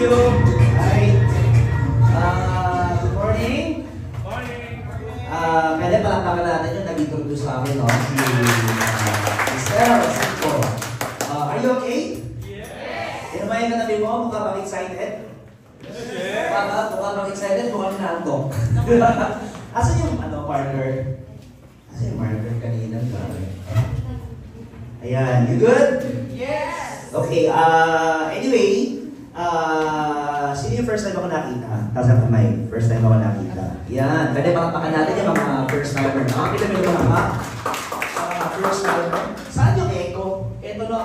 you. Hi. Good morning. Morning. Pwede palakpakan natin yung nag-introduce sa akin, no? Si Mr. Cinco. Are you okay? Yes. Ano ba yung katabi mo? Mukha bang excited? Yes. Mukha bang excited? Mukhang naantok. Asan yung marker? Asan yung marker kanina? Ayan, you good? Yes. Okay, anyway, sino yung first time ako nakita? Taas ang kamay, first time ako nakita. Yan, pwede palakpakan natin yung mga first timer. Nakakita mo yung mga first timer. Saan yung echo? Eto no?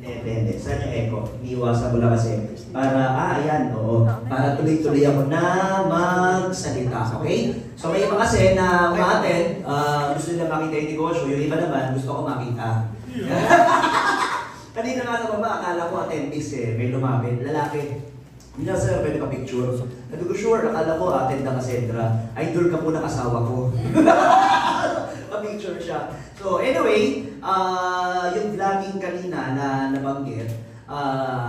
Hindi. Saan yung echo? Iniwasan ko lang kasi. Para, ayan, oo. Para tuloy-tuloy ako na magsalita, okay? So may iba kasi na umaten, gusto nila makita yung negosyo. Yung iba naman, gusto ko makita. Kanina nga sa baba, akala ko attendees may lumapit. Lalaki. Hindi na sir, pwede ka picture. Sabi ko, sure, akala ko attend na Cassandra. Idol ka muna kasawa ko. Pa-picture siya. So anyway, yung vlogging kanina na nabanggit,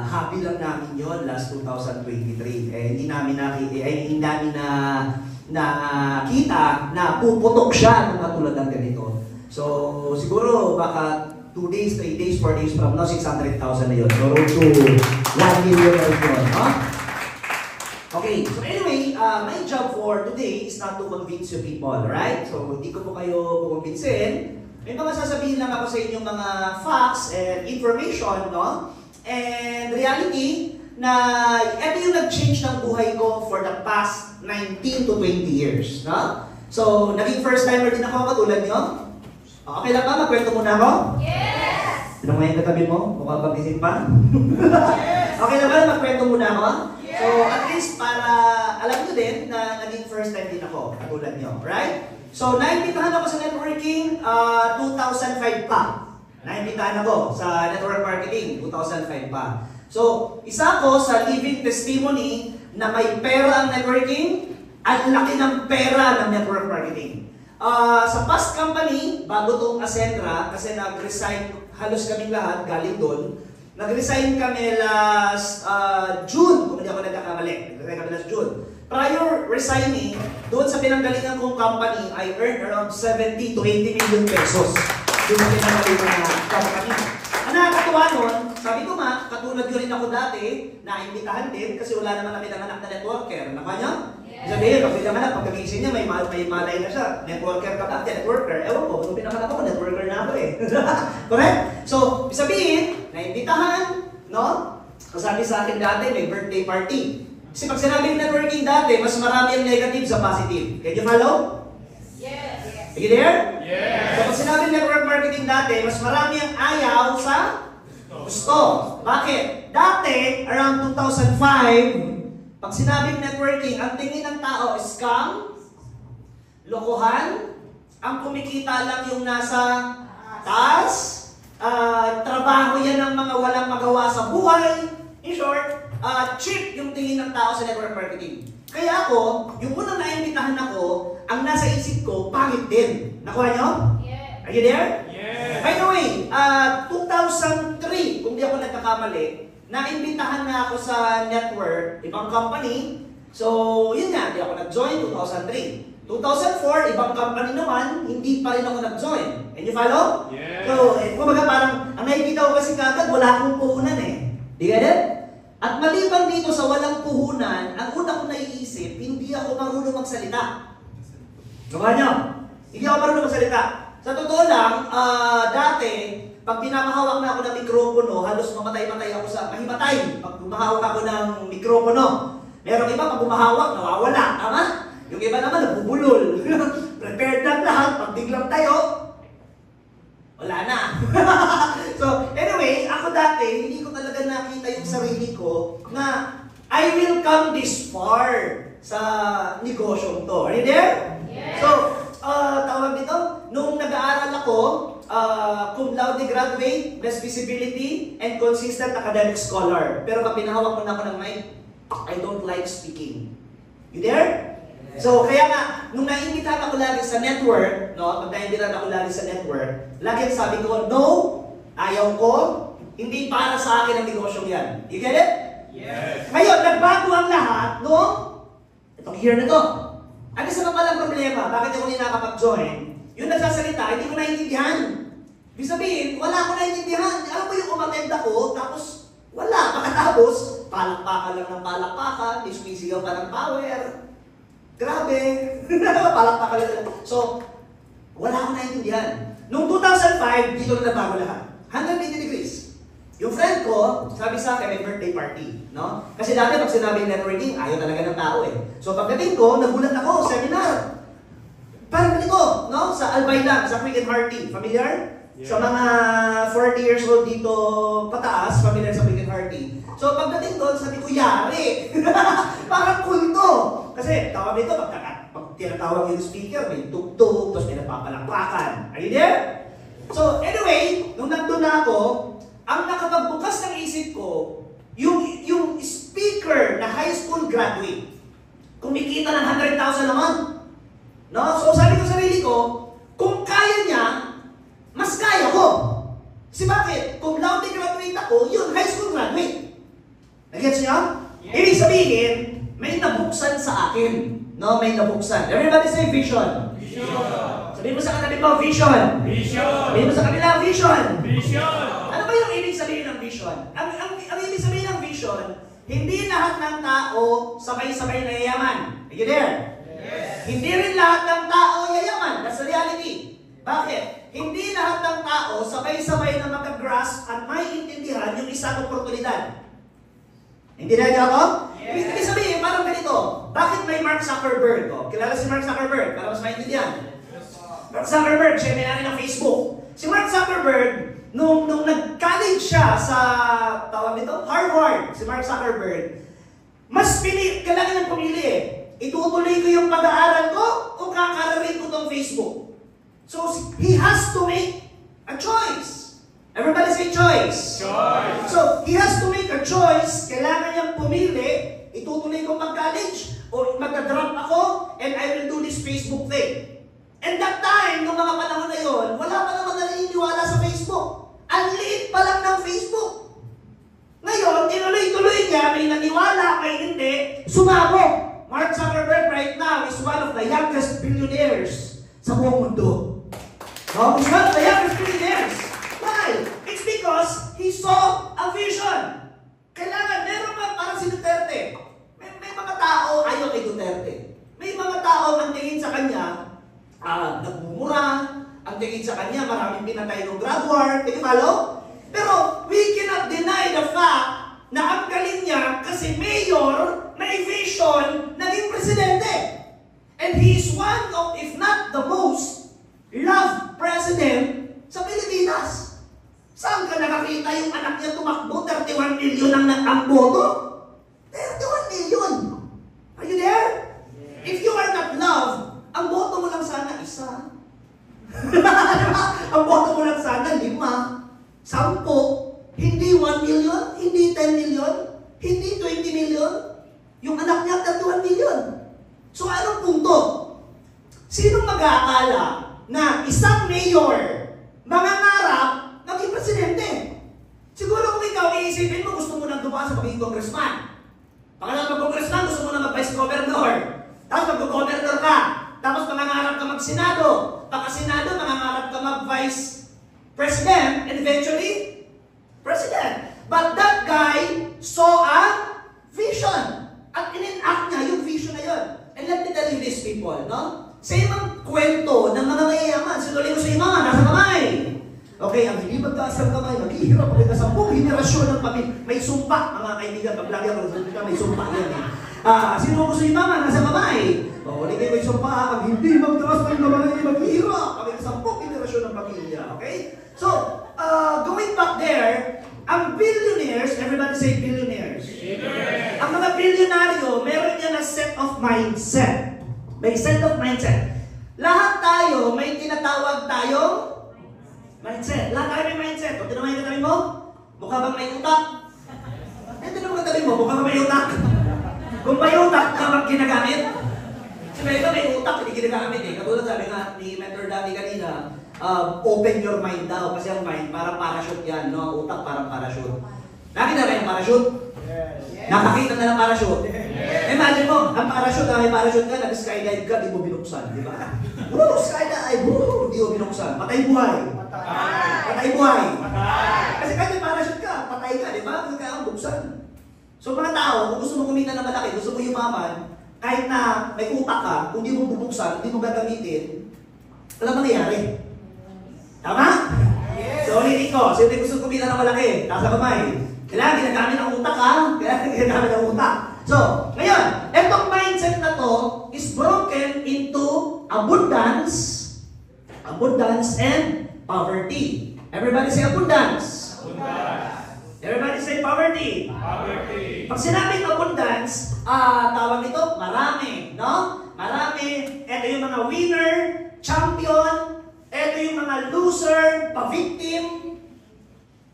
happy lang namin yon last 2023. Hindi namin nakita na puputok siya ng katulad ng ganito. So siguro baka 2 days, 3 days, 4 days from now, 600,000 na yun. So road to 1 million na yun. Huh? Okay, so anyway, my job for today is not to convince you people, right? So hindi ko po kayo kukumbinsin. May mga sasabihin lang ako sa inyong mga facts and information, no? And reality na ito yung nag-change ng buhay ko for the past 19 to 20 years, no? So, naging first timer din ako katulad nyo. Okay lang ba? Magkwento muna ako? Yes! Sino ngayon katabi mo? Mukhang pag-isip pa? Yes! Okay lang ba? Magkwento muna ako? Yes! So, at least para alam nyo din na naging first time din ako katulad nyo, right? So, naimbitahan ako sa networking 2005 pa. Naimbitahan ako sa network marketing 2005 pa. So, isa ko sa living testimony na may pera ang networking at laki ng pera ng network marketing. Sa past company, bago itong Cassandra, kasi nag-resign, halos kaming lahat, galing doon. Nag-resign kami last June, kung hindi ako nagkakamali. Nag-resign kami last June. Prior resigning, doon sa pinanggalingan kong company, I earned around 70 to 80 million pesos. Doon sa pinanggalingan ng company. Ang nakakatuwa nun, sabi ko nga, katulad yun rin ako dati, naimbitahan din, kasi wala naman na pinanganak na networker. Naka niya? Sabihin, pag pinanganak, pagkagising niya, may malay na siya. Networker ka ba? Networker. Ewan ko, nung pinanganak ako, networker na ako eh. Correct? So, sabihin, naimbitahan, no? Kasabi sa akin dati, may birthday party. Kasi pag sinabing networking dati, mas marami ang negative sa positive. Can you follow? Yes. Are you there? Yes. So pag sinabing network marketing dati, mas marami ang ayaw sa gusto. Bakit? Dati, around 2005, pag sinabing networking, ang tingin ng tao is scam, lokohan, ang kumikita lang yung nasa taas, trabaho yan ng mga walang magawa sa buhay. In short, cheap yung tingin ng tao sa network marketing. Kaya ako, yung unang naimbitahan ako, ang nasa isip ko, pangit din. Nakuha nyo? Yes. Are you there? Yes. By the way, 2003, kung di ako nagkakamali, naimbitahan na ako sa network, ibang company. So, yun nga, di ako nag-join 2003. 2004, ibang company naman, hindi pa rin ako nag-join. Can you follow? Yes. So, kumbaga parang, ang nakikita ko kasi kagad, wala akong puhunan eh. Do you get it? At maliban dito sa walang puhunan, ang una ko naiisip, hindi ako marunong magsalita. Nakuha nyo? Hindi ako marunong magsalita. Sa totoo lang, dati, pag pinapahawak na ako ng mikropono, halos mamatay-matay ako sa mahimatay. Pag bumahawak ako ng mikropono, merong iba pag bumahawak, nawawala. Tama? Yung iba naman, nabubulol. Prepared na lahat, pag biglang tayo, wala na. So, anyway, ako dati, hindi ko talaga nakita yung sarili ko na I will come this far sa negosyong to. Are you there? Yes. So, tawag dito, nung nag-aaral ako, cum laude graduate, best visibility, and consistent academic scholar. Pero pag pinahawak mo na ako ng mic, I don't like speaking. You there? So, kaya nga, nung naimbitahan ako lagi sa network, no, pag naimbitahan ako lagi sa network, lagi sabi ko, no, ayaw ko, hindi para sa akin ang negosyong yan. You get it? Yes. Ngayon, nagbago ang lahat noong itong year na to. Ang isa na palang problema, bakit ako hindi nakakapag-join? Yung nagsasalita, hindi ko naiintindihan. Ibig sabihin, wala ko naiintindihan. Alam mo yung umatend ako, tapos wala. Pagkatapos, palakpakan lang ng palakpakan, may sumisigaw pa ng power. Grabe. Palakpakan lang. So, wala ko naiintindihan. Noong 2005, dito na nagbago lahat. 180 degrees. Yung friend ko, sabi sa akin, may birthday party. No? Kasi dati pag sinabing networking, ayaw talaga ng tao eh. So pagdating ko, nagulat ako, seminar. Parang ganito, no? Sa Albay lang, sa Quick and Hearty. Familiar? Yeah. Sa mga 40 years old dito pataas, familiar sa Quick and Hearty. So pagdating doon, sabi ko, yari! Parang cool to! Kasi tawag nito, pag tinatawag yung speaker, may tugtog, tapos may napapalakpakan. Are you there? So anyway, nung nandun na ako, ang nakapagbukas ng isip ko, yung speaker na high school graduate, kumikita ng 100,000 naman. No? So sabi ko sa sarili ko, kung kaya niya, mas kaya ko. Kasi bakit? Kung laude graduate ako, yun, high school graduate. Nag-gets niyo? Yeah. Ibig sabihin, may nabuksan sa akin. No, may nabuksan. Everybody say vision. Vision. Sabihin mo sa katabi mo, vision. Vision. Sabihin mo sa kanila, vision. Vision. Ano ba yung ibig sabihin ng vision? Ang ibig sabihin ng vision, hindi lahat ng tao sabay-sabay na yayaman. Are you there? Yes. Hindi rin lahat ng tao yayaman. That's the reality. Bakit? Hindi lahat ng tao sabay-sabay na mag-grasp at may intindihan yung isang oportunidad. Hindi na niyo ako? Yes. Ibig sabihin, parang ganito. Bakit may Mark Zuckerberg? Oh, kilala si Mark Zuckerberg para mas maintindihan. Mark Zuckerberg, siya may ng Facebook. Si Mark Zuckerberg, nung nag-college siya sa, tawag nito, Harvard, si Mark Zuckerberg, mas kailangan ng pumili eh. Itutuloy ko yung pag-aaral ko o kakararin ko tong Facebook? So, he has to make a choice. Everybody say choice. Choice. So, he has to make a choice. Kailangan niyang pumili, itutuloy ko mag-college o mag-drop ako and I will do this Facebook thing. And that time, nung mga panahon na yon, wala pa naman naniniwala sa Facebook. Ang liit pa lang ng Facebook. Ngayon, tinuloy-tuloy niya, may naniwala, may hindi, sumabog. Mark Zuckerberg right now is one of the youngest billionaires sa buong mundo. No? He's one of the youngest billionaires. Why? It's because he saw a vision. Kailangan, meron ba para si Duterte? May mga tao ayaw kay Duterte. May mga tao ang tingin sa kanya, nagmumura, ang tingin sa kanya, maraming pinatay ng drug war, hindi follow? Pero we cannot deny the fact na ang galing niya kasi mayor, may vision, naging presidente. And he is one of, if not the most, loved president sa Pilipinas. Saan ka nakakita yung anak niya tumakbo? 31 million ang boto? 31 million! Are you there? Yeah. If you are not loved, ang boto mo lang sana isa. Ang boto mo lang sana 5, 10. Hindi 1 million, hindi 10 million, hindi 20 million. Yung anak niya 31 million. So anong punto? Sinong mag-aakala na isang mayor mangangarap maging presidente? Siguro kung ikaw iisipin mo, gusto mo nang dumaan sa pagiging congressman. Pagkatapos mag-congressman, gusto mo nang mag-vice governor. Tapos mag-governor ka. Tapos mangangarap ka mag-senado. Pagka-senado, mangangarap ka mag-vice president. And eventually, president. But that guy saw a vision. At in-enact niya yung vision na yun. And let me tell you this, people, no? Sa ibang kwento ng mga mayayaman, sinuloy ko sa iyo, mga nasa kamay. Okay, ang hindi magtaas ng kamay, maghihirap ulit sa 10 henerasyon ng pamilya. May sumpa, mga kaibigan, pag lagi ako nagsasalita, may sumpa yan. Sino ko sa iyo, mama, nasa kamay. O, hindi kayo may sumpa, ang hindi magtaas ng kamay, maghihirap. Kami sa 10 henerasyon ng pamilya, okay? So, going back there, ang billionaires, everybody say billionaires. Billionaires. Ang mga bilyonaryo, meron yan na set of mindset. May set of mindset. Lahat tayo, may tinatawag tayong mindset. Lahat tayo may mindset. O, tinamay ka tabi mo? Mukha bang may utak? Tinamay ka tabi mo, mukha bang may utak? Kung may utak ka bang ginagamit? Siyempre ito may utak, hindi ginagamit eh. Katulad sabi nga ni Mentor Danny kanina, open your mind daw. Kasi ang mind, parang parachute yan, no? Utak parang parachute. Nakita na yung parachute? Yes. Nakakita na ng parachute? Imagine mo, ang parachute, may parachute ka, nag-skydive ka, di mo binuksan, di ba? Woo! Skydive! Woo! Di mo binuksan. Patay buhay. Patay buhay. Kasi kahit may parachute ka, patay ka, di ba? Kaya ang buksan. So mga tao, kung gusto mo kumita ng malaki, gusto mo yumaman, kahit na may utak ka, kung di mo bubuksan, di mo gagamitin, wala mangyayari. Tama? So ulitin ko, sino gusto kumita ng malaki? Nasa kamay. Kailangan ginagamit ang utak ha? Kailangan ginagamit ang utak. So, ngayon, etong mindset na to is broken into abundance and poverty. Everybody say abundance. Everybody say poverty. Pag sinabing abundance, tawag ito, marami, no? Marami. Ito yung mga winner, champion. Ito yung mga loser, pa-victim.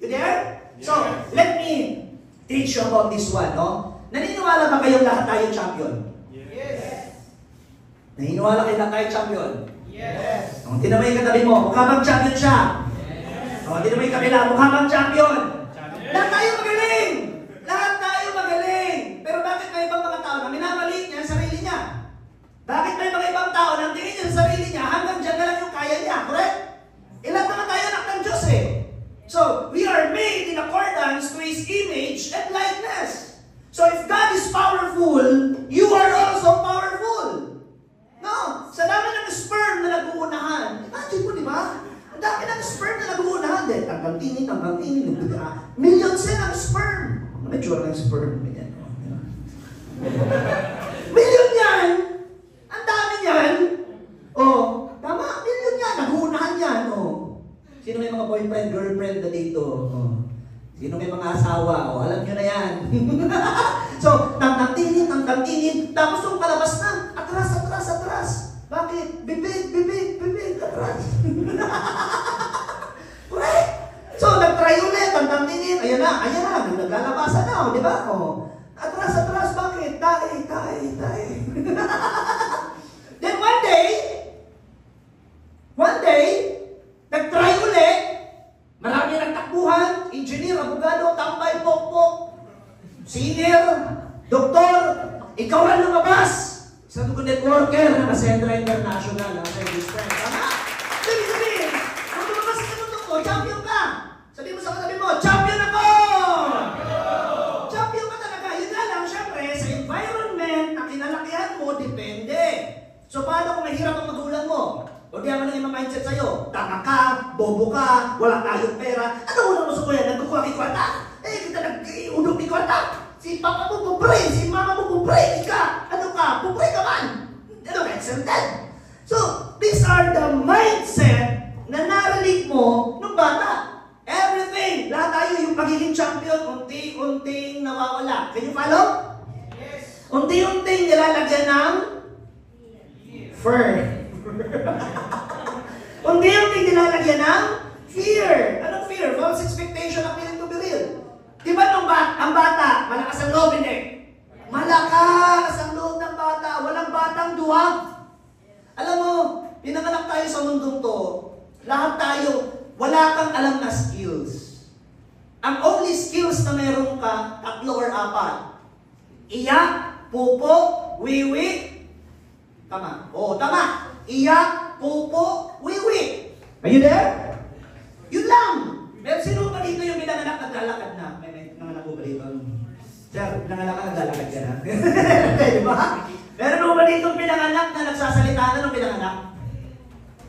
You there? So, let me teach you about this one, no? Naniniwala ba kayong lahat tayo champion? Yes. Naniniwala kayo lahat tayo champion? Yes. Kung tinamay yung katabi mo, mukha bang champion siya? Yes. Kung tinamay yung kabila, mukha bang champion? Champion. Lahat tayo magaling! Lahat tayo magaling! Pero bakit may ibang mga tao na minamaliit niya ang sarili niya? Bakit may mga ibang tao na tingin niya sa sarili niya hanggang dyan na lang yung kaya niya, correct? Ilan naman tayo anak ng Diyos eh? So, we are made in accordance to His image and likeness. So, if God is powerful, you are also powerful. No? Sa dami ng sperm na nag-uunahan, imagine mo, di ba? Ang dami ng sperm na nag-uunahan. Tanggang tingin. Millions yan ang sperm. Ano tsura ng sperm? Million yan! Ang dami yan! Oh, tama, million yan. Nag-uunahan yan, oh. Sino may mga boyfriend, girlfriend na dito? Oh. Sino may mga asawa? Oh, alam nyo na yan. So, tangtang-tingin. Tapos yung palabas na, atras. Bakit? Bibig, atras. Correct? So, nag-try ulit, tangtang-tingin. Ayan na, naglalabasan na, di ba? Oh. Atras, bakit? Tae. Then one day, nag-try ulit, marami nagtakbuhan, engineer, abogado, tambay, pokpok, senior, doktor, ikaw ang lumabas. Isang networker na Cassandra International, ang service friend. Tama? Ibig sabihin, kung lumabas ka ng doktor, champion ka. Sabi mo sa katabi mo, champion ako! Champion ka talaga. Yun nga lang, syempre, sa environment na kinalakihan mo, depende. So, paano kung mahirap ang magulang mo? O di naman ang ibang mindset sa'yo. Tanga ka, bobo ka, wala tayong pera. Ano unang gusto ko yan? Nagkukuha kay kwarta? Kita nag-iudog ni kwarta. Si papa mo pupre, si mama mo pupre. Ika, ano ka? Pupre ka man. Ano ka? Exempted. So, these are the mindset na narinig mo nung bata. Everything. Lahat tayo yung pagiging champion, unti-unting nawawala. Can you follow? Yes. Unti-unting nilalagyan ng fur. Unti-unting nilalagyan ng fear. Anong fear? False expectation appearing to be real. Di ba nung ang bata, malakas ang loob, hindi? Malakas ang loob ng bata. Walang batang duwag. Alam mo, pinanganak tayo sa mundong to. Lahat tayo, wala kang alam na skills. Ang only skills na meron ka, 3 or 4. Iyak, pupo, wiwi. Tama. Oo, tama. Iyak, pupo, wiwi. Are you there? Yun lang. Pero sino ba dito yung pinanganak naglalakad na? May nanganak ko ba dito? Sir, pinanganak ka naglalakad ka na? Di ba? Meron ba dito yung pinanganak na nagsasalita na nung pinanganak?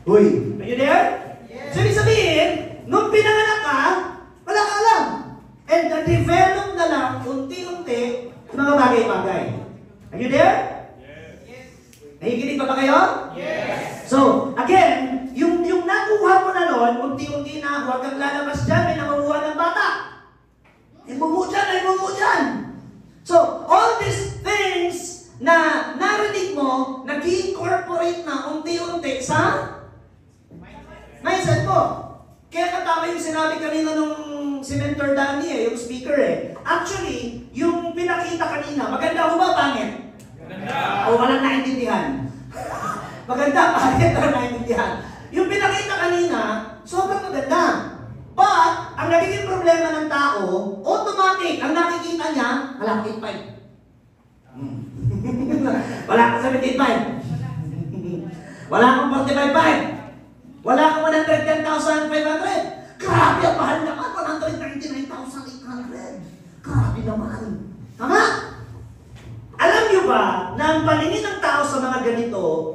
Uy, are you there? Yes. So, ibig sabihin, nung pinanganak ka, wala ka alam. And na-develop na lang, unti-unti, mga bagay-bagay. Are you there? Yes. Nakikinig pa ba kayo? Yes. So, again, yung nakuha mo na nun, unti-unti na, huwag kang lalabas dyan, may nanguha ng bata. Ay bumo dyan. So, all these things na narinig mo, nag-incorporate na unti-unti sa mindset mo. Kaya katama yung sinabi kanina nung si Mentor Danny yung speaker Actually, yung pinakita kanina, maganda o ba, pangit? Maganda. O walang naintindihan? Maganda, pangit, walang naintindihan. Yung pinakita kanina, sobrang maganda. But, ang nagiging problema ng tao, automatic, ang nakikita niya, Wala kang 8.5. Wala kang 17.5. Wala kang 45.5. Wala kang 110,500. Grabe, ang mahal naman. 199,800. Grabe naman. Tama? Alam niyo ba na ang paningin ng tao sa mga ganito,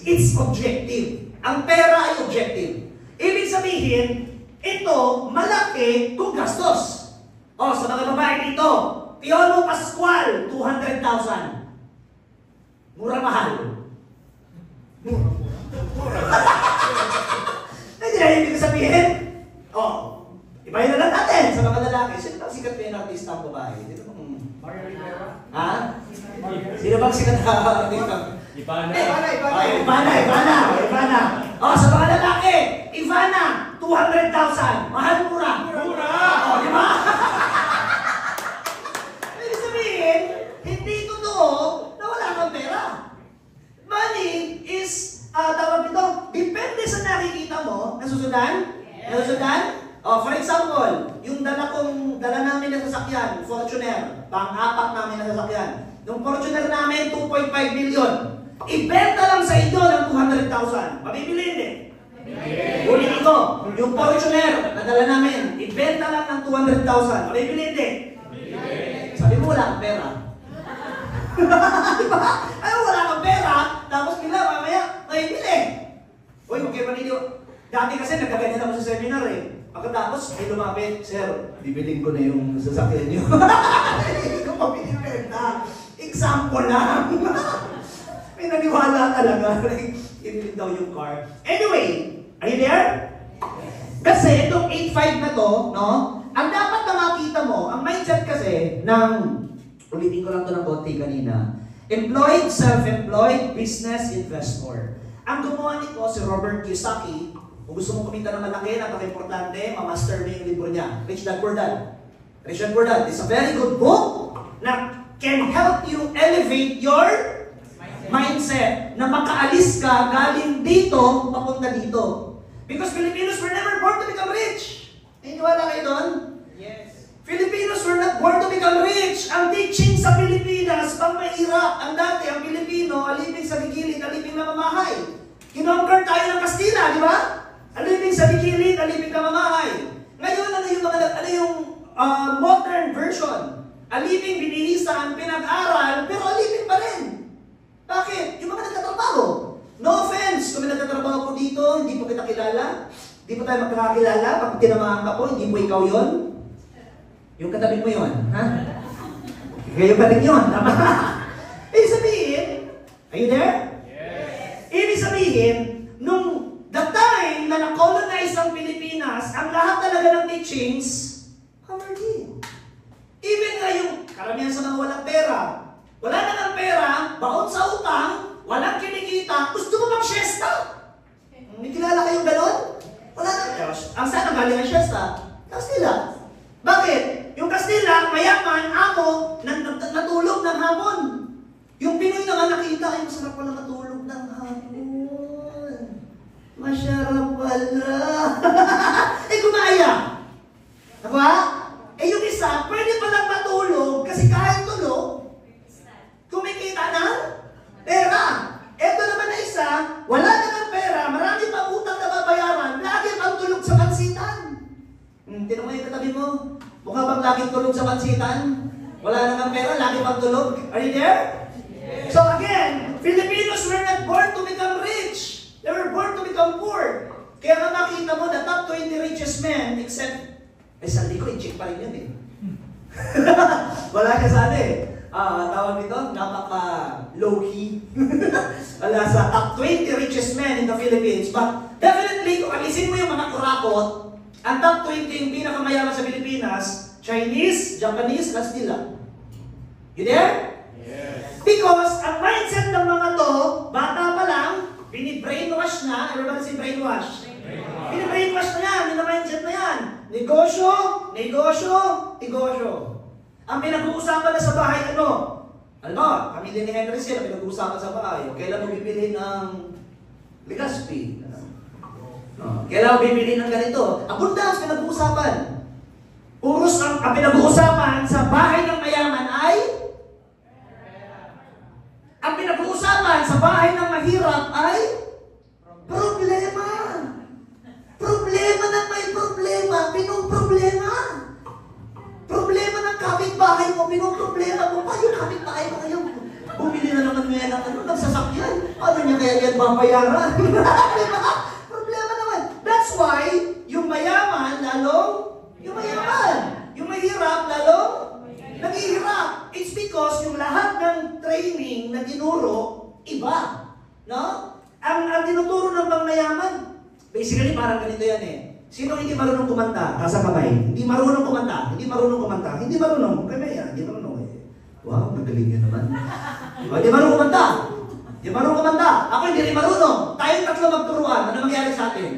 it's objective. Ang pera ay objective. Ibig sabihin, ito malaki kung gastos. O, sa mga babae dito, Piolo Pascual, 200,000. Mura mahal. Hindi na ibig sabihin. O, ibahin na lang natin sa mga lalaki. Sino bang sikat na yung artista ang babae? Sino bang... Ha? Sino bang sikat na artista? Ivana. O, sa mga lalaki, Ivana, 200,000. Mahal, mura. O, di ba? Ibig sabihin, hindi totoo na wala kang pera. Money is, tawag ito, depende sa nakikita mo. Nasusundan? Nasusundan? O, for example, yung dala namin na sasakyan, Fortuner, pang-apat namin na sasakyan. Yung Fortuner namin, 2.5 million. Ibenta lang sa inyo ng 200,000. Mabibili hindi? Ulit ito, yung Fortuner na dala namin, ibenta lang ng 200,000. Mabibili hindi? Sabi mo wala kang pera. Diba? Ay, wala kang pera, tapos bigla mamaya, mabibili. Uy, huwag kayo maniliw. Dati kasi nagkaganyan ako sa seminar eh. Pagkatapos, ay lumapit, Sir, bibiling ko na yung sasakyan niyo. Hindi ko mabibenta. Example lang. May naniwala talaga. Ibiling daw yung car. Anyway, are you there? Kasi itong 8.5 na to, no? Ang dapat na makita mo, ang mindset kasi ng, ulitin ko lang to ng konti kanina, employed, self-employed, business, investor. Ang gumawa nito si Robert Kiyosaki. Kung gusto mong kumita ng malaki, napaka-importante, ma-master mo yung libro niya, Rich Dad Poor Dad. Rich Dad Poor Dad is a very good book na can help you elevate your mindset na makaalis ka galing dito, papunta dito. Because Filipinos were never born to become rich. Naniniwala kayo doon? Yes. Filipinos were not born to become rich. Ang teaching sa Pilipinas, pang mahirap. Ang dati, ang Pilipino, alipin sa gigilid, alipin na mamahay. Kinonquer tayo ng Kastila, di ba? Alipin sa gigilid, alipin na mamahay. Ngayon, ano yung modern version? Alipin, binihisa, pinag-aral, pero alipin pa rin. Bakit? Yung mga nagtatrabaho. No offense, kung may nagtatrabaho po dito, hindi po kita kilala. Hindi po tayo magkakakilala. Pag tinamahan ka po, hindi po ikaw yon. Yung katabi mo yon, ha? Ngayon pa rin yun, tama? Ibig sabihin, are you there? Yes. Ibig sabihin, nung the time na na-colonize ang Pilipinas, ang lahat talaga ng teachings, poverty. Even nga yung karamihan sa mga walang pera, wala na ng pera, baon sa utang, walang kinikita, gusto mo bang siesta? May kilala kayong ganon? Wala na. Ang saan ang galing ang siesta? Kastila. Bakit? Yung Kastila, mayaman, amo, natulog ng hapon. Yung Pinoy naman nakita, ay masarap pala matulog ng hapon. Masarap pala. Eh, gumaya. Diba? Eh, yung isa, pwede palang matulog kasi kahit tulog, kumikita ng pera. Ito naman na isa, wala na ng pera, marami pang utang na babayaran, lagi pang tulog sa pansitan. Tinan mo yung katabi mo, mukha bang laging tulog sa pansitan? Wala na ng pera, lagi pang tulog. Are you there? Yes. So again, Filipinos were not born to become rich. They were born to become poor. Kaya nga makita mo, the top 20 richest men, except, sandi ko, i-check pa rin yun eh. Wala ka sana eh. Tawag nito, napaka-low-key. Wala sa top 20 richest men in the Philippines. But definitely, kung alisin mo yung mga kurakot, ang top 20 yung pinakamayaman sa Pilipinas, Chinese, Japanese, Kastila. You there? Yes. Because ang mindset ng mga to, bata pa lang, bini-brainwash na. Everybody say brainwash. Bini-brainwash na yan, yung mindset na yan. Negosyo, negosyo, negosyo. Ang pinag-uusapan na sa bahay, ano? Alam mo, pamilya ni Henry Sila, pinag-uusapan sa bahay. Kailan mo bibili ng Legazpi? Kailan mo bibili ng ganito? Abundance, pinag-uusapan. Puros ang pinag-uusapan sa bahay ng mayaman ay mo, pinoproblema mo pa yung kapitbahay ko ngayon. Bumili na naman ngayon ng sasakyan. Paano niya kaya yan babayaran? Diba? Problema naman. That's why, yung mayaman, lalong yung mayaman. Yung mahirap, lalong naghihirap. It's because yung lahat ng training na tinuro, iba. No? Ang tinuturo ng pangmayaman, basically parang ganito yan eh. Sino hindi marunong kumanta? Tasa kamay. Hindi marunong kumanta. Hindi marunung kumanta. Hindi marunong. Kaya yan. Hindi marunong eh. Wow, magaling yun naman. Diba? Hindi marunong kumanta. Hindi marunong kumanta. Ako hindi rin marunong. Tayong tatlo magturuan. Ano mangyari sa atin?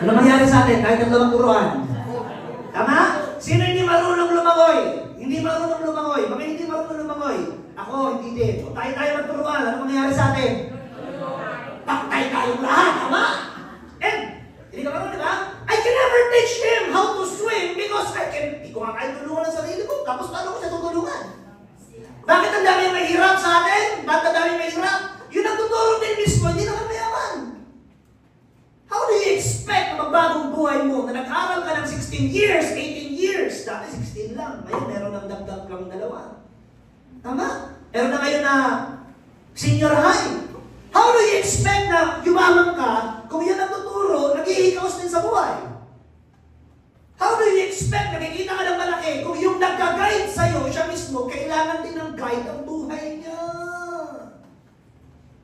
Ano mangyari sa atin? Tayong tatlo magturuan. Tama? Sino hindi marunong lumangoy? Hindi marunong lumangoy. Bakit hindi marunong lumangoy? Ako, hindi din. O tayo magturuan. Ano mangyari sa atin? Paktay tayong lahat. Tama? And, hindi ka marunong, di ba? I can never teach him how to swim because hindi ko nga kaya tulungan ang sarili ko. Tapos paano ko siya tutulungan? Bakit ang dami yung mahirap sa atin? Bakit ang dami yung mahirap? Yun ang tuturo din mismo, hindi naman mayaman. How do you expect na magbagong buhay mo na nag-aral ka ng 16 years, 18 years? Dati 16 lang. Ngayon, meron ng dagdag lang 2. Tama? Meron na ngayon na senior high. How do you expect na yumaman ka kung yan ang tuturo, naghihikaos din sa buhay? How do you expect, nakikita ka ng malaki, kung yung nagka-guide sa'yo, siya mismo, kailangan din ng guide ang buhay niya.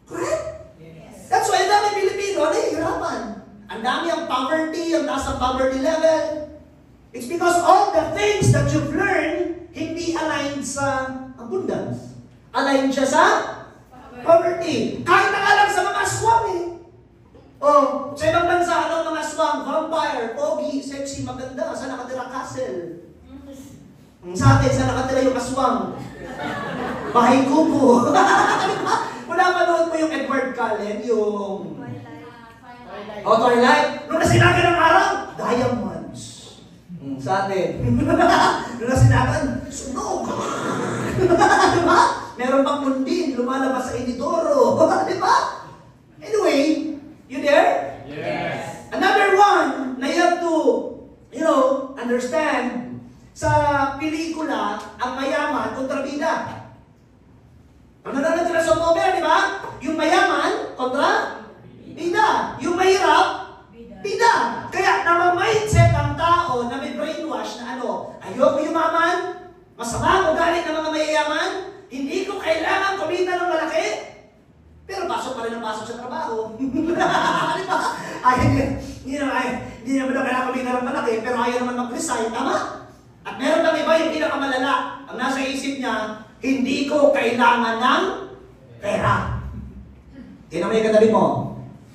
Correct? Yes. That's why ang dami Pilipino, nahihirapan. Ang dami ang poverty, ang taas ang poverty level. It's because all the things that you've learned, hindi aligned sa abundance. Aligned siya sa poverty. Kahit na lang sa mga aswang eh. Oh, sa ibang bansa, ano mga aswang? Vampire, pogi, sexy, maganda. Saan nakatira? Castle. Sa atin, saan nakatira yung aswang? Bahay kubo. Wala pa noon mo yung Edward Cullen, yung Twilight. Nung nasinagan ng araw, diamonds. Sa atin. Nung nasinagan, sunog. Diba? Meron pang mundin, lumalabas sa inidoro. Diba? Anyway, you there? Yes. Another one na you have to, understand, sa pelikula, ang mayaman kontra bida. Pag nanonood ka na sa October, di ba? Yung mayaman kontra bida. Yung mahirap, bida. Kaya namamindset ang tao na may brainwash na ayoko yumaman, masama ang ugali ng mga mayayaman, hindi ko kailangan kumita ng malaki, pero pasok pa rin ang pasok sa trabaho. Di ba? Hindi naman daw kailangan kumita ng malaki, pero ayaw naman mag-resign. Tama? At meron pang iba yung pinakamalala. Ang nasa isip niya, hindi ko kailangan ng pera. Tingnan mo yung katabi mo.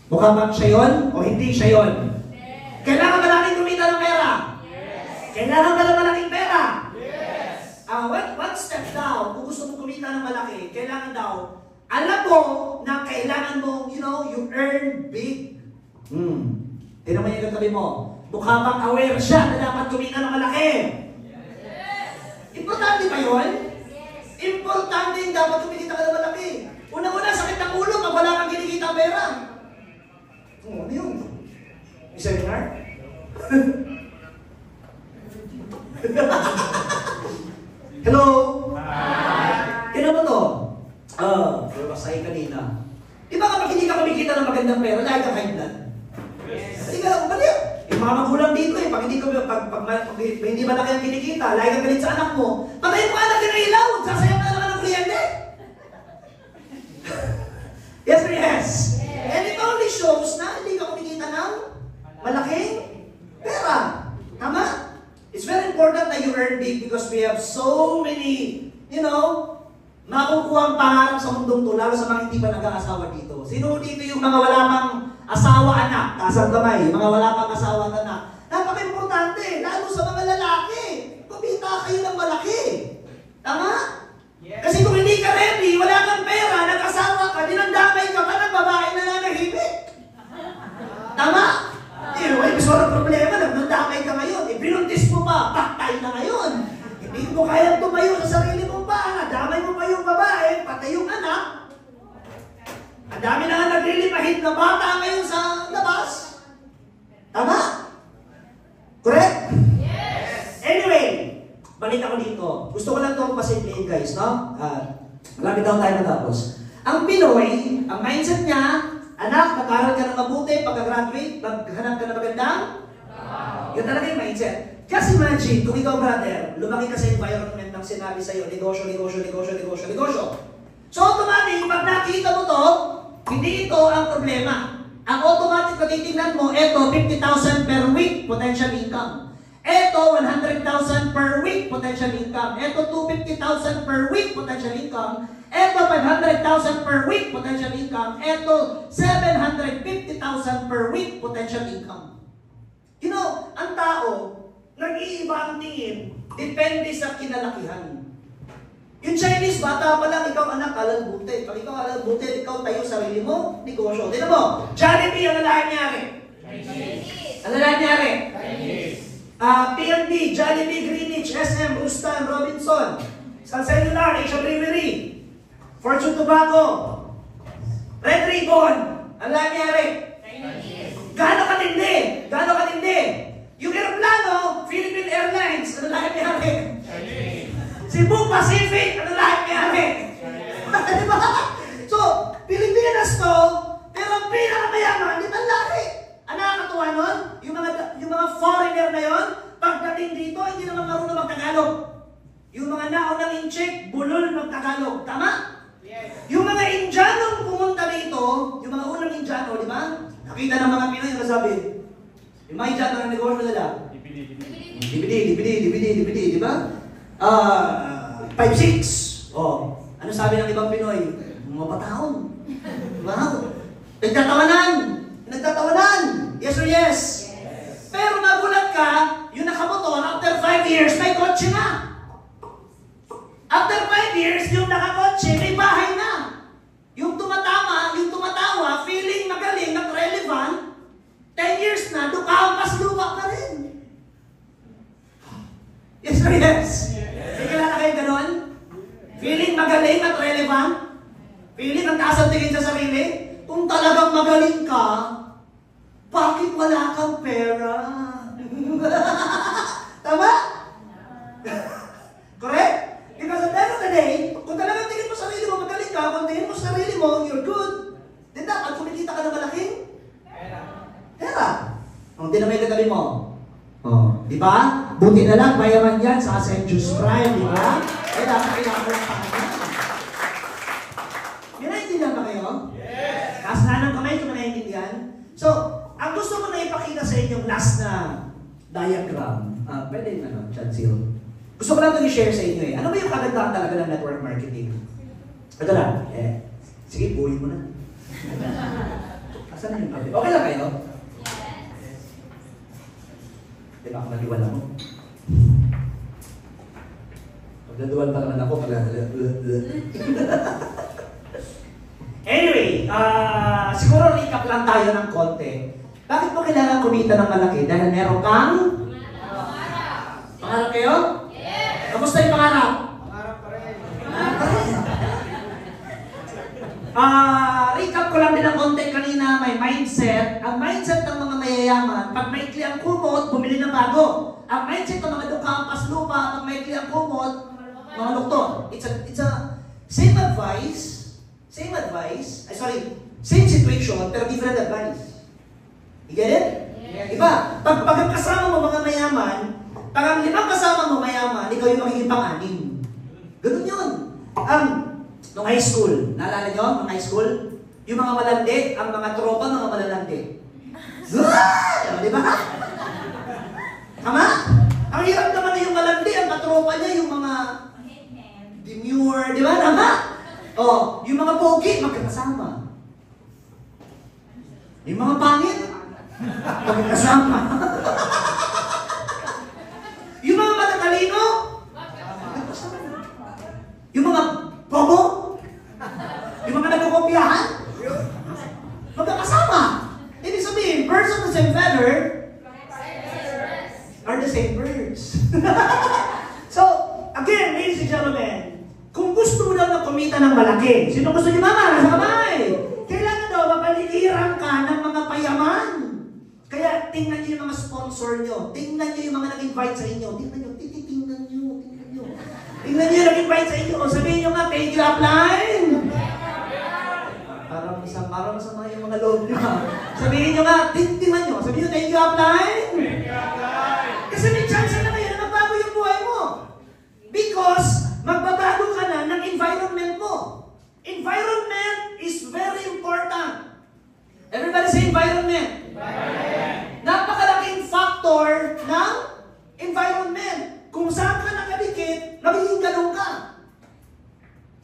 Mukhang bang siya yun o hindi siya yun? Yes. Kailangan ba natin kumita ng pera? Yes. Kailangan ba ng malaking pera? Yes. One step down, kung gusto mo kumita ng malaki, kailangan daw, alam mo na kailangan mo, you earn big. Tingnan mo yung katabi mo. Mukha bang aware siya na dapat kumita ng malaki? Yes. Importante ba yun? Yes. Importante yung dapat kumita ka ng malaki. Una-una, sakit ng ulo pag wala kang kinikita pera. Ano yun? May seminar? Hello? Hi! Tignan mo to. Basahin kanina. Di ba kapag hindi ka kumikita ng magandang pera, lagi ka high blood? Yes. Hindi ka, balik. Yung mga magulang dito pag hindi malaki ang kinikita, lagi ka galit sa anak mo, patayin mo anak ng ilaw, sasayang ka naman ng kliyente. Yes or yes? And it only shows na hindi ka kumikita ng malaking pera. Tama? It's very important that you earn big because we have so many, makukuha ang pangarap sa mundong to, lalo sa mga hindi pa nag-aasawa dito. Sino dito yung mga wala pang asawa anak? Taas ang kamay, mga wala pang asawa anak. Napaka-importante, lalo sa mga lalaki. Kumita kayo ng malaki. Tama? Yes. Kasi kung hindi ka ready, wala kang pera, nag-asawa ka, dinandamay ka ng babae na nanahimik. Tama? May gusto ng problema, nagdandamay ka ngayon, binuntis mo pa, paktay na ngayon. Hindi mo kaya tumayo sa sarili mong paa, damay mo pa yung babae, pati yung anak. Ang dami na naglilipahit na bata ngayon sa labas. Tama? Correct? Yes. Anyway, balik ako dito. Gusto ko lang ito pasimplihin guys, no? Malapit daw tayo matapos. Ang Pinoy, ang mindset niya, anak, nag-aral ka ng mabuti, pagka-graduate, maghanap ka na magandang? Yun talaga yung mindset. Kasi imagine, kung ikaw brother, lumaki ka sa environment ng sinabi sa'yo, negosyo, negosyo, negosyo, negosyo, negosyo. So automatic, pag nakita mo to, hindi ito ang problema. Ang automatic na titignan mo, eto 50,000 per week potential income. Eto 100,000 per week potential income. Eto 250,000 per week potential income. Eto 500,000 per week potential income. Eto 750,000 per week potential income. You know, ang tao, nag-iiba ang tingin, depende sa kinalakihan. Yung Chinese, bata pa lang, ikaw anak, alam buti. Pag ikaw alam buti, ikaw tayo sarili mo, negosyo. Tignan mo, Jollibee, ano lahat nangyari? Ano lahat nangyari? PNB, Jollibee, Greenwich, SM, Rustan, Robinson, Sun Cellular, Asia Brewery, Fortune Tobacco, Red Ribbon, ano lahat nangyari? Gaano katindi? Gaano katindi? Yung aeroplano, Philippine Airlines, ano lahat nangyari? Cebu Pacific, ano lahat nangyari? Diba? So, Pilipinas to, pero ang pinakamayaman, di ba laki? Ang nakakatuwa nun, yung mga foreigner na yon, pagdating dito, hindi naman marunong mag-Tagalog. Yung mga naunang incheck, bulol mag-Tagalog. Tama? Yes. Yung mga Indianong pumunta dito, yung mga unang Indiano, di ba? Nakita ng mga Pinoy, yung nasabi, yung mga Indiano na negosyo nila, DVD, di ba? 5-6. Oh, ano sabi ng ibang Pinoy? Mga pataon. Wow. Nagtatawanan. Yes or yes? Pero nagulat ka, yung nakamotor, after 5 years, may kotse na. After 5 years, yung nakakotse, may bahay na. Yung tumatawa, feeling magaling at relevant, 10 years na, dukampas lupa ka rin. Yes or yes? May kilala kayo ganon? Feeling magaling at relevant? Feeling ang taas ang tingin sa sarili? Kung talagang magaling ka, bakit wala kang pera? Tama? Correct? Because at the end of the day, kung talagang tingin mo sa sarili mo, magaling ka, kung tingin mo sa sarili mo, you're good, then dapat kumikita ka ng malaking pera. Kung tinamay ka tabi mo, di ba? Buti na lang, mayaman yan sa St. Juice Prime, di ba? Eh, dapat kailangan ng pangalan. May naiintindihan ba kayo? Yes! Taas na ng kamay kung naiintindihan. So, ang gusto ko na ipakita sa inyong last na diagram, pwede yung Chancil. Gusto ko lang ito i-share sa inyo eh. Ano ba yung kagandahan talaga ng network marketing? Ito lang. Sige, buhay mo na. Asan na yung kape? Okay lang kayo? Di ba, maliwala mo? Pagdaduan pa naman ako, Anyway, siguro recap lang tayo ng konti. Bakit mo kailangan kumita ng malaki? Dahil meron kang pangarap kayo? Yes! Kamusta yung pangarap? Pangarap pa rin. Recap ko lang din ng konti kanina, may mindset. Ang mindset ng mga mayayaman, pag maikli ang kumot, bumili ng bago. Ang mindset ng mga dukampas lupa, pag maikli ang kumot, mga doktor. It's a same advice, same situation, pero different advice. You get it? Yes. Diba? Pag ang kasama mo mga mayaman, pag ang 5 kasama mo mayaman, ikaw yung magiging pang-anim. Ganun yun. Nung high school, naalala nyo, nung high school, yung mga malandi, ang mga tropa, mga malalandi. Di ba? Tama? Ang hirap naman na yung malandi, ang katropa niya, yung mga demure, di ba? Tama? Oh, yung mga pogi, magkakasama. Yung mga pangit, magkakasama. Yung mga matatalino, magkakasama. Yung mga bobo, yung mga nagkukopyahan, magkakasama. Ibig sabihin, birds of the same feather are the same birds. So, again, ladies and gentlemen, kung gusto mo daw na kumita ng malaki, sino gusto niyo mama? Nasa kamay! Kailangan daw mapaligiran ka ng mga payaman. Kaya tingnan niyo yung mga sponsor niyo. Tingnan niyo yung mga nag-invite sa inyo. Tingnan niyo, titingnan niyo. nag-invite sa inyo, sabihin nyo nga, thank you, upline. Parang masama yung mga loob nyo. Sabihin nyo nga, tingnan nyo, sabihin nyo, thank you, upline. Kasi may chance na ngayon na magbago yung buhay mo. Because, magbabago ka na ng environment mo. Environment is very important. Everybody say environment. Napakalaking factor ng environment. Kung saan ka nakadikit, magiging ganun ka.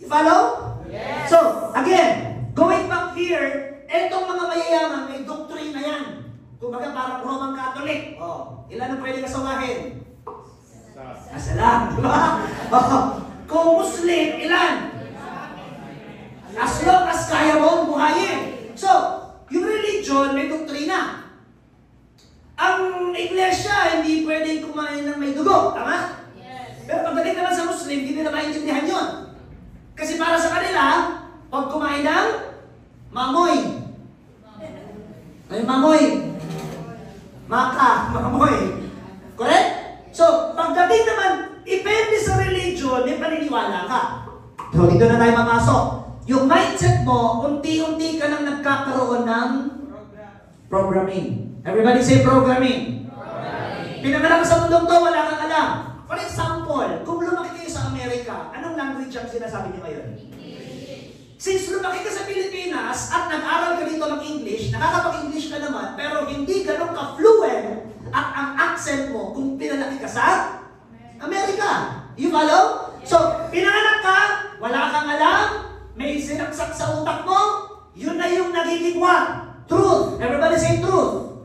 You follow? Yes. So, again, going back here, etong mga mayayaman, may doctrine na yan. Kumbaga parang Roman Catholic. Oh, ilan ang pwede kasawahin? Asa lang, di ba? Kung Muslim, ilan? As long as kaya mo buhayin. So, yung religion, may doktrina. Ang iglesia, hindi pwedeng kumain ng may dugo. Tama? Yes. Pero pagdating naman sa Muslim, hindi nila maintindihan yun. Kasi para sa kanila, pag kumain ng mamoy. Ay, mamoy. Maka, mamoy. Correct? So, pagdating naman, depende sa religion, may paniniwala ka. So, dito na tayo mamasok. Yung mindset mo, unti-unti ka nang nagkakaroon ng programming. Everybody say programming. Pinanganak sa mundong to, wala kang alam. For example, kung lumaki kayo sa Amerika, anong language ang sinasabi niyo ngayon? Since lumaki ka sa Pilipinas at nag-aral ka dito ng English, nakakapag-English ka naman, pero hindi ganun ka-fluent at ang accent mo kung pinalaki ka sa Amerika. You follow? So, pinanganak ka, wala kang alam, may sinaksak sa utak mo, yun na yung nagiging what? Truth. Everybody say truth.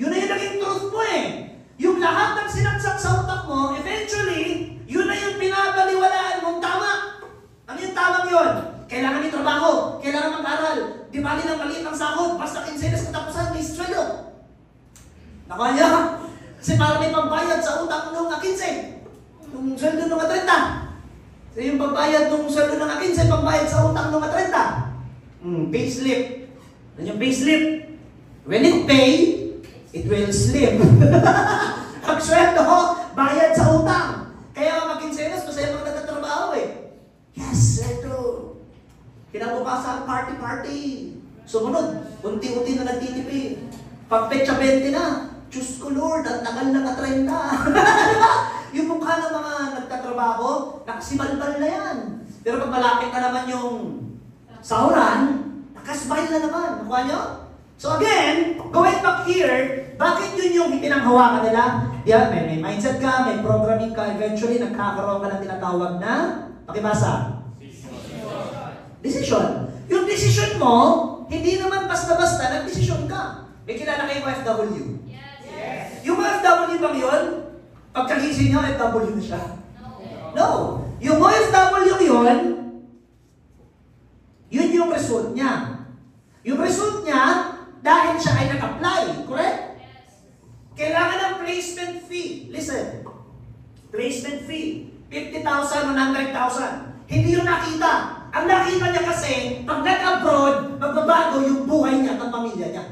Yun na yung naging truth mo eh. Yung lahat ng sinaksak sa utak mo, eventually, yun na yung pinapaliwalaan mong tama. Ano yung tamang yun? Kailangan may trabaho, kailangan mag-aral. Di bali ng maliit ang sahod, basta kinsenas katapusan, may sweldo. Nakaya? Kasi para may pambayad sa utang nung 15. Yung sweldo nung 30. So yung pambayad nung sweldo nung 15, pambayad sa utang nung 30. Payslip. Ano yung payslip? When it pay, it will slip. Ang sweldo, bayad sa utang. Kaya mag-kinsenas, masaya mga nagtatrabaho eh. Yes, ito. Kinabukasan, party-party. Sumunod, unti-unti na nagtitipid. Pag petsa 20 na, Diyos ko Lord, ang tagal na ka-30. Diba? Yung mukha ng mga nagtatrabaho, nakasibalbal na yan. Pero pag malapit na naman yung sahuran, nakasmile na naman. Nakuha nyo? So again, going back here, bakit yun yung pinanghawakan nila? Yeah, may mindset ka, may programming ka, eventually nagkakaroon ka ng tinatawag na, pakibasa. Decision. Yung decision mo, hindi naman basta-basta, nag-decision ka. May kilala kayong OFW? Yes. Yung OFW bang yun? Pagkagising nyo, OFW na siya? No. Yung OFW yun yung result niya. Yung result niya, dahil siya ay nag-apply, correct? Yes. Kailangan ng placement fee. Listen, placement fee, 50,000, 100,000. Hindi yung nakita. Ang nakita niya kasi, pag nag-abroad, magbabago yung buhay niya at pamilya niya.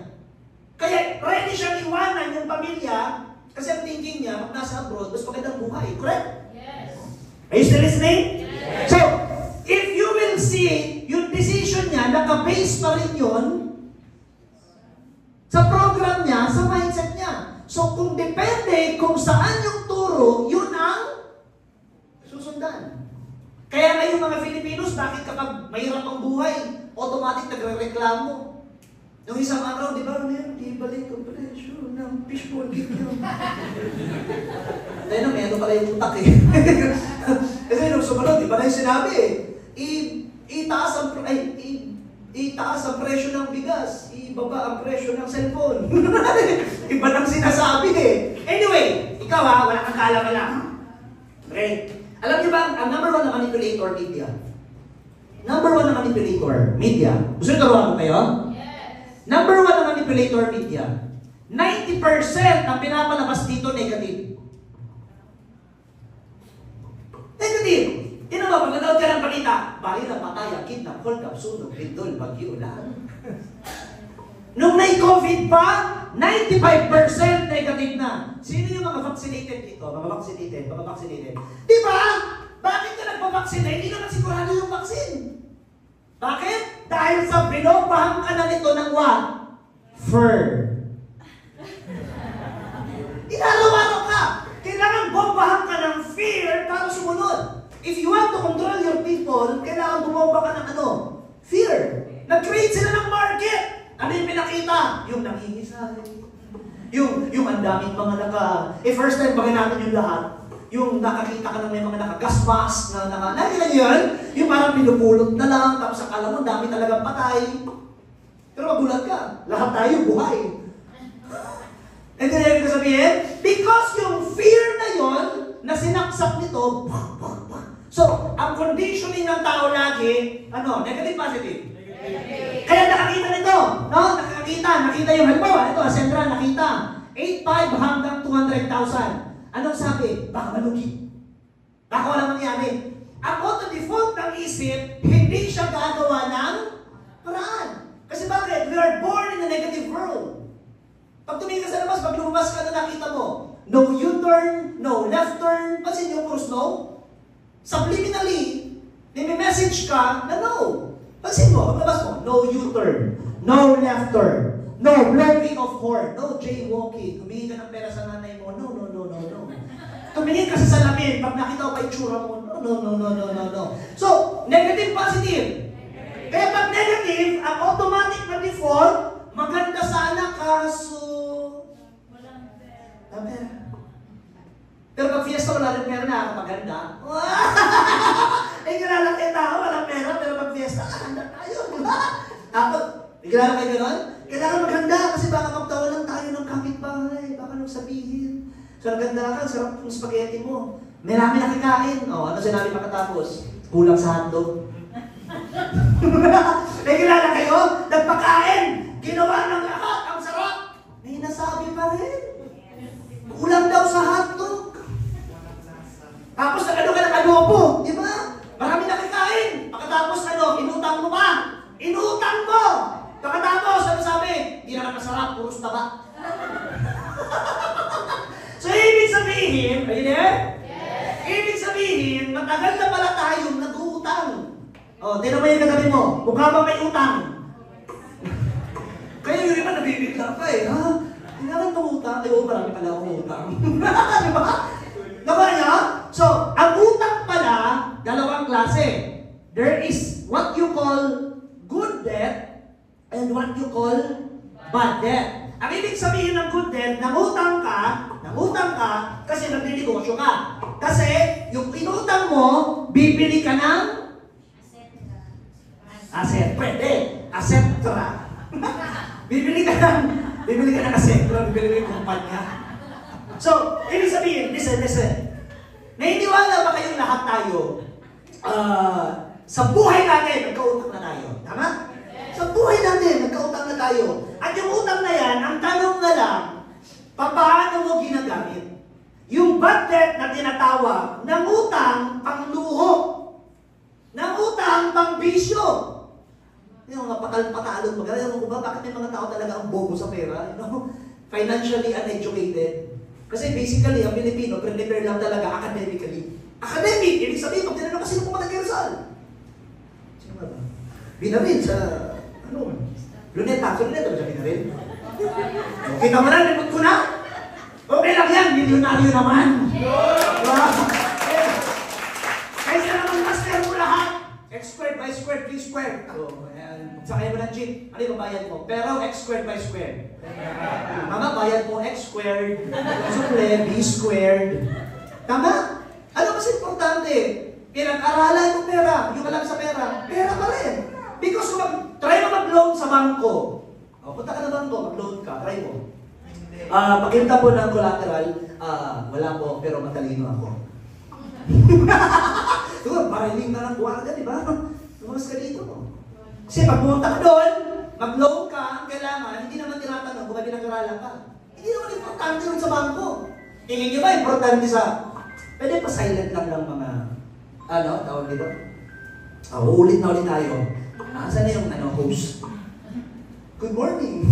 Kaya ready siyang iwanan yung pamilya kasi ang thinking niya, pag nasa abroad, mas magandang buhay, correct? Yes. Are you still listening? Yes. So, if you will see, yung decision niya, naka-base pa rin yun sa program niya, sa mindset niya. So, kung depende kung saan yung turo, yun ang susundan. Kaya ngayong mga Filipinos, bakit kapag mahirap ang buhay, automatic nagre-reklamo? Yung isang araw, di ba, ibalik ang presyo ng fishball cake yun. Dahil na, may ano pala yung utak eh. Kasi nung sumunod, di ba na yung sinabi eh, itaas ang presyo ng bigas, ibaba ang presyo ng cellphone. Iba nang sinasabi eh. Anyway, ikaw wala kang kaalam-alam. Okay? Alam niyo ba, ang number 1 na manipulator, media. Number 1 na manipulator, media. Gusto nyo turuan ko kayo? Yes. Number 1 na manipulator, media. 90% ang pinapalabas dito, negative. Negative. Tinan mo, pag nanood ka ng balita, balita, pataya, kidnap, hold up, sunog, lindol, bagyo, lahat. Nung may COVID pa, 95% negative na. Sino yung mga vaccinated dito? Mga vaccinated. Di ba? Bakit ka nagpapakasin? vaccine na hindi naman sigurado yung vaccine. Bakit? Dahil sa binobahang ka na nito ng what? Fur. Inaraw-araw ka. Kailangan bombahan ka ng fear para sumunod. If you want to control your people, kailangan bumomba ka ng ano? Fear. Nag-create sila ng market. Ano yung pinakita? Yung nangingisay. Yung ang daming mga first time bagay natin yung lahat. Yung nakakita ka ng may mga naka-gas mask na nakakita niyo yun? Yung parang pinupulot na lang, tapos akala mo dami talagang patay. Pero magulat ka. Lahat tayo buhay. And then, ibig sabihin, because yung fear na yon na sinaksak nito, so, ang conditioning ng tao lagi, ano, negative, positive? Negative. Kaya nakakita nito, no? Nakita yung halimbawa, ito, Ascendra, nakita, 8.5 hanggang 200,000. Anong sabi? Baka malugi. Baka walang mangyari. Ang auto-default ng isip, hindi siya gagawa ng paraan. Kasi bakit? We are born in a negative world. Pag tumingin ka sa labas, pag lumabas ka na nakita mo, no U-turn, no left turn, pansin yung puro no? Subliminally, may message ka na no. Pansin mo, pag labas mo, no U-turn, no left turn, no blowing of horn, no jaywalking, humingi ka ng pera sa nanay mo, no. Tumingin ka sa salamin, pag nakita ko pa itsura mo, no. So, negative, positive. Kaya pag negative, ang automatic na default, maganda sana kaso pera. Pero pag fiesta wala rin pera na kapaganda. Kilala kayo tao, walang pera, pero pag fiesta, handa tayo. Tapos, kilala kayo gano'n? Kailangan maganda kasi baka magtawalan tayo ng kapitbahay. Baka nung sabihin. So naganda ka, sarap ng spaghetti mo. May namin nakikain. Ano sinabi pagkatapos? Kulang sa hotdog. Kilala kayo? Nagpakain! Ginawa ng lahat, ang sarap! May nasabi pa rin. Kulang daw sa hotdog. Tapos nag-ano ka ng adobo, di ba? Marami nakikain. Pagkatapos inutang mo pa. Inutang mo! Pagkatapos, ano sabi? Hindi naman masarap, puros taba. So, ibig sabihin, are you there? Yes. Ibig sabihin, matagal na pala tayong nag-uutang. Tinan mo yung katabi mo. Mukha ba may utang? Kaya yun naman nabibigla pa ha? Kailangan mong utang. Marami pala akong utang. Di ba? Diba niya? So, ang utang pala, dalawang klase. There is what you call good debt and what you call bad debt. Ang ibig sabihin ng good debt, nangutang ka kasi nagnegosyo ka. Kasi yung inutang mo, bibili ka ng asset. Pwede. Assetra. bibili ka ng assetra, bibili ka ng kumpanya. So, ibig sabihin, listen. Nainiwala ba kayong lahat tayo sa buhay natin, nagkautang na tayo? Tama? Sa buhay natin, nagkautang na tayo. At yung utang na yan, ang tanong na lang, paano mo ginagamit? Yung bad debt na tinatawag, nangutang pang luho, nangutang pang bisyo. Yung mga patalon mag alam mo ba, bakit may mga tao talaga ang bobo sa pera? Financially uneducated. Kasi basically, ang Pilipino, prepare lang talaga academically. Academic, ibig sabihin, pag tinanong kasi kung nag-Rizal. Sino ba? Binaril sa, luneta ba siya binaril? Kita mo na, limot ko na. Okay lang yan, milyonaryo naman. Kaysa naman master mo lahat. X squared by squared, 3 squared. So, sakay mo ng jeep, ano yung bayad mo? Pero X squared by squared. Mga bayad mo X squared, sukle, B squared. Tama? Ano mas importante? Pinag-aralan yung pera, yung alam sa pera, pera pa rin. Because try mo mag-loan sa bangko. Punta ka na bangko, mag-loan ka, try mo. Pakita po ng collateral, wala po, pero matalino ako. Diba, bariling na ng buwan ka, di ba? Tumas ka dito. Kasi pag pumunta ka doon, mag-loan ka, ang kailangan, hindi naman tinatanong kung may pinag-aralan ka. Hindi naman importante rin sa bangko. Tingin nyo ba importante sa... Pwede pa silent lang ng mga... tawag dito? Uulit na ulit tayo. Saan na yung host? Good morning!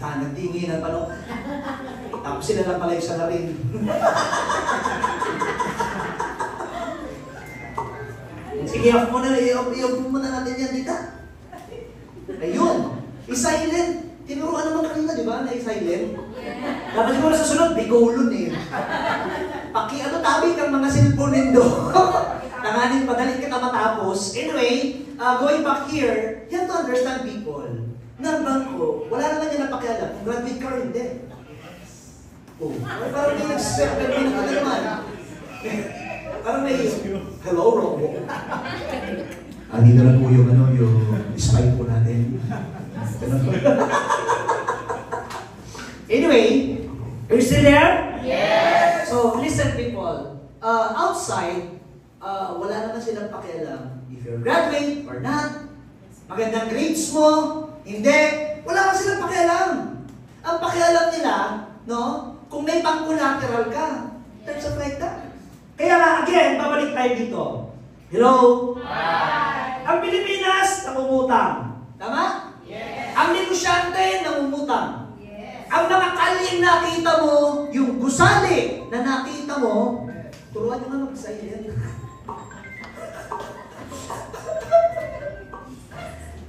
Nagtinginan pa no? Tapos Tapos sila lang pala yung salarin. Sige, off muna. I-off muna natin yan, Tita. Ayun. I-silent. Tinuruan naman kanina, di ba, na i-silent? Dapat siguro sa sunod, bigolon eh. Tabi kang mga cellphone nindo. Tanganin, madaling kita matapos. Anyway, going back here, you have to understand people. Ng bangko, wala naman yan napakialam. Kung graduate ka rin, hindi. Oh, parang may nag-step na rin na naman. Parang may, hello, Robo. Dito na po yung, yung spy po natin. Anyway, are you still there? Yes! So, listen people. Outside, wala naman silang pakialam. If you're graduate or not, magandang grades mo, hindi, wala naman silang pakialam. Ang pakialam nila, no, kung may pang-collateral ka, terms of like that. Kaya nga, again, babalik tayo dito. Hello? Hi! Ang Pilipinas, nangungutang. Tama? Yes! Ang negosyante, nangungutang. Yes! Ang mga kalyeng nakita mo, yung gusali na nakita mo, turuan nyo nga mag-silent.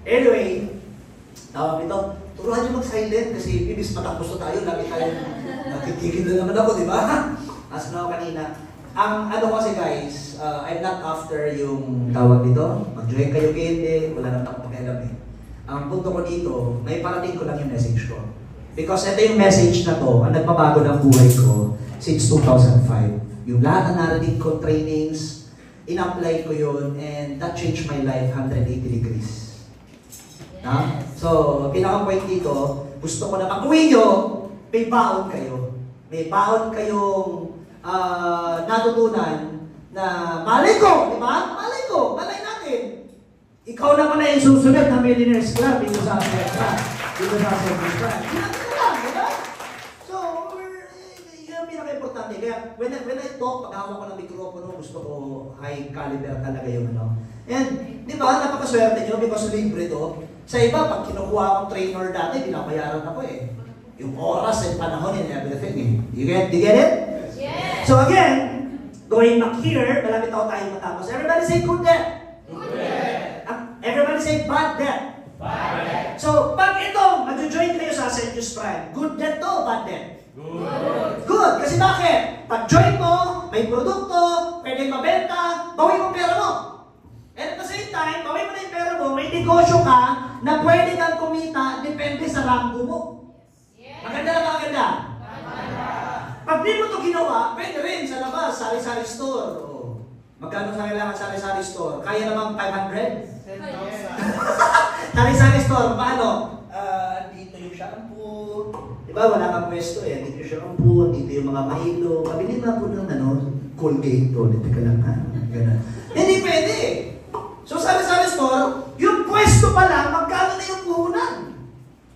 Anyway, tawag ito, turuan nyo mag-silent kasi bibis matapos na tayo, lagi tayo nakitigil na naman ako, di ba? As na ako kanina. Ang ano kasi guys, I'm not after yung tawag dito, mag-join kayo hindi, wala naman akong pakialam eh. Ang punto ko dito, may parating ko lang yung message ko. Because ito yung message na to, ang nagpabago ng buhay ko since 2005. Yung lahat na narinig ko trainings, in-apply ko yun, and that changed my life 180 degrees. Na? So, pinaka-point dito, gusto ko na pag-uwi nyo, may baon kayo. May baon kayong natutunan na malay ko, di ba? Malay natin. Ikaw naman na yung susunod na Millionaires Club dito sa Asia. Dito sa Asia. Ginagawa lang, di ba? So, yun ang pinaka-importante. Kaya, when I talk, pag-hawak ko ng mikropono, gusto ko high caliber talaga yung ano. And, di ba, napakaswerte nyo because libre to. Sa iba, pag kinukuha akong trainer dati, binabayaran ako eh. Yung oras and panahon and everything eh. You get it? Yes! So again, going back here, malapit ako tayo matapos. Everybody say good debt. Good debt. Everybody say bad debt. Bad debt. So, pag ito, mag-join kayo sa St. Just Prime, good debt to, bad debt? Good. Good. Kasi bakit? Pag join mo, may produkto, pwedeng mabenta, bawi mo pera mo. And at the same time, bawi mo na yung pera mo, may negosyo ka na pwede kang kumita, depende sa rango mo. Maganda na maganda? Pag di mo ito ginawa, pwede rin sa labas, sari-sari store. O, magkano sa kailangan sari-sari store? Kaya naman 500? 10,000. Sari-sari store, paano? Dito yung shampoo. Diba, wala kang pwesto eh. Dito yung shampoo, dito yung mga mahilo. Pabili na po ng Colgate to. Dito ka lang ha. Ganun. Hindi pwede. So sari-sari store, yung pwesto pa lang, magkano na yung puhunan?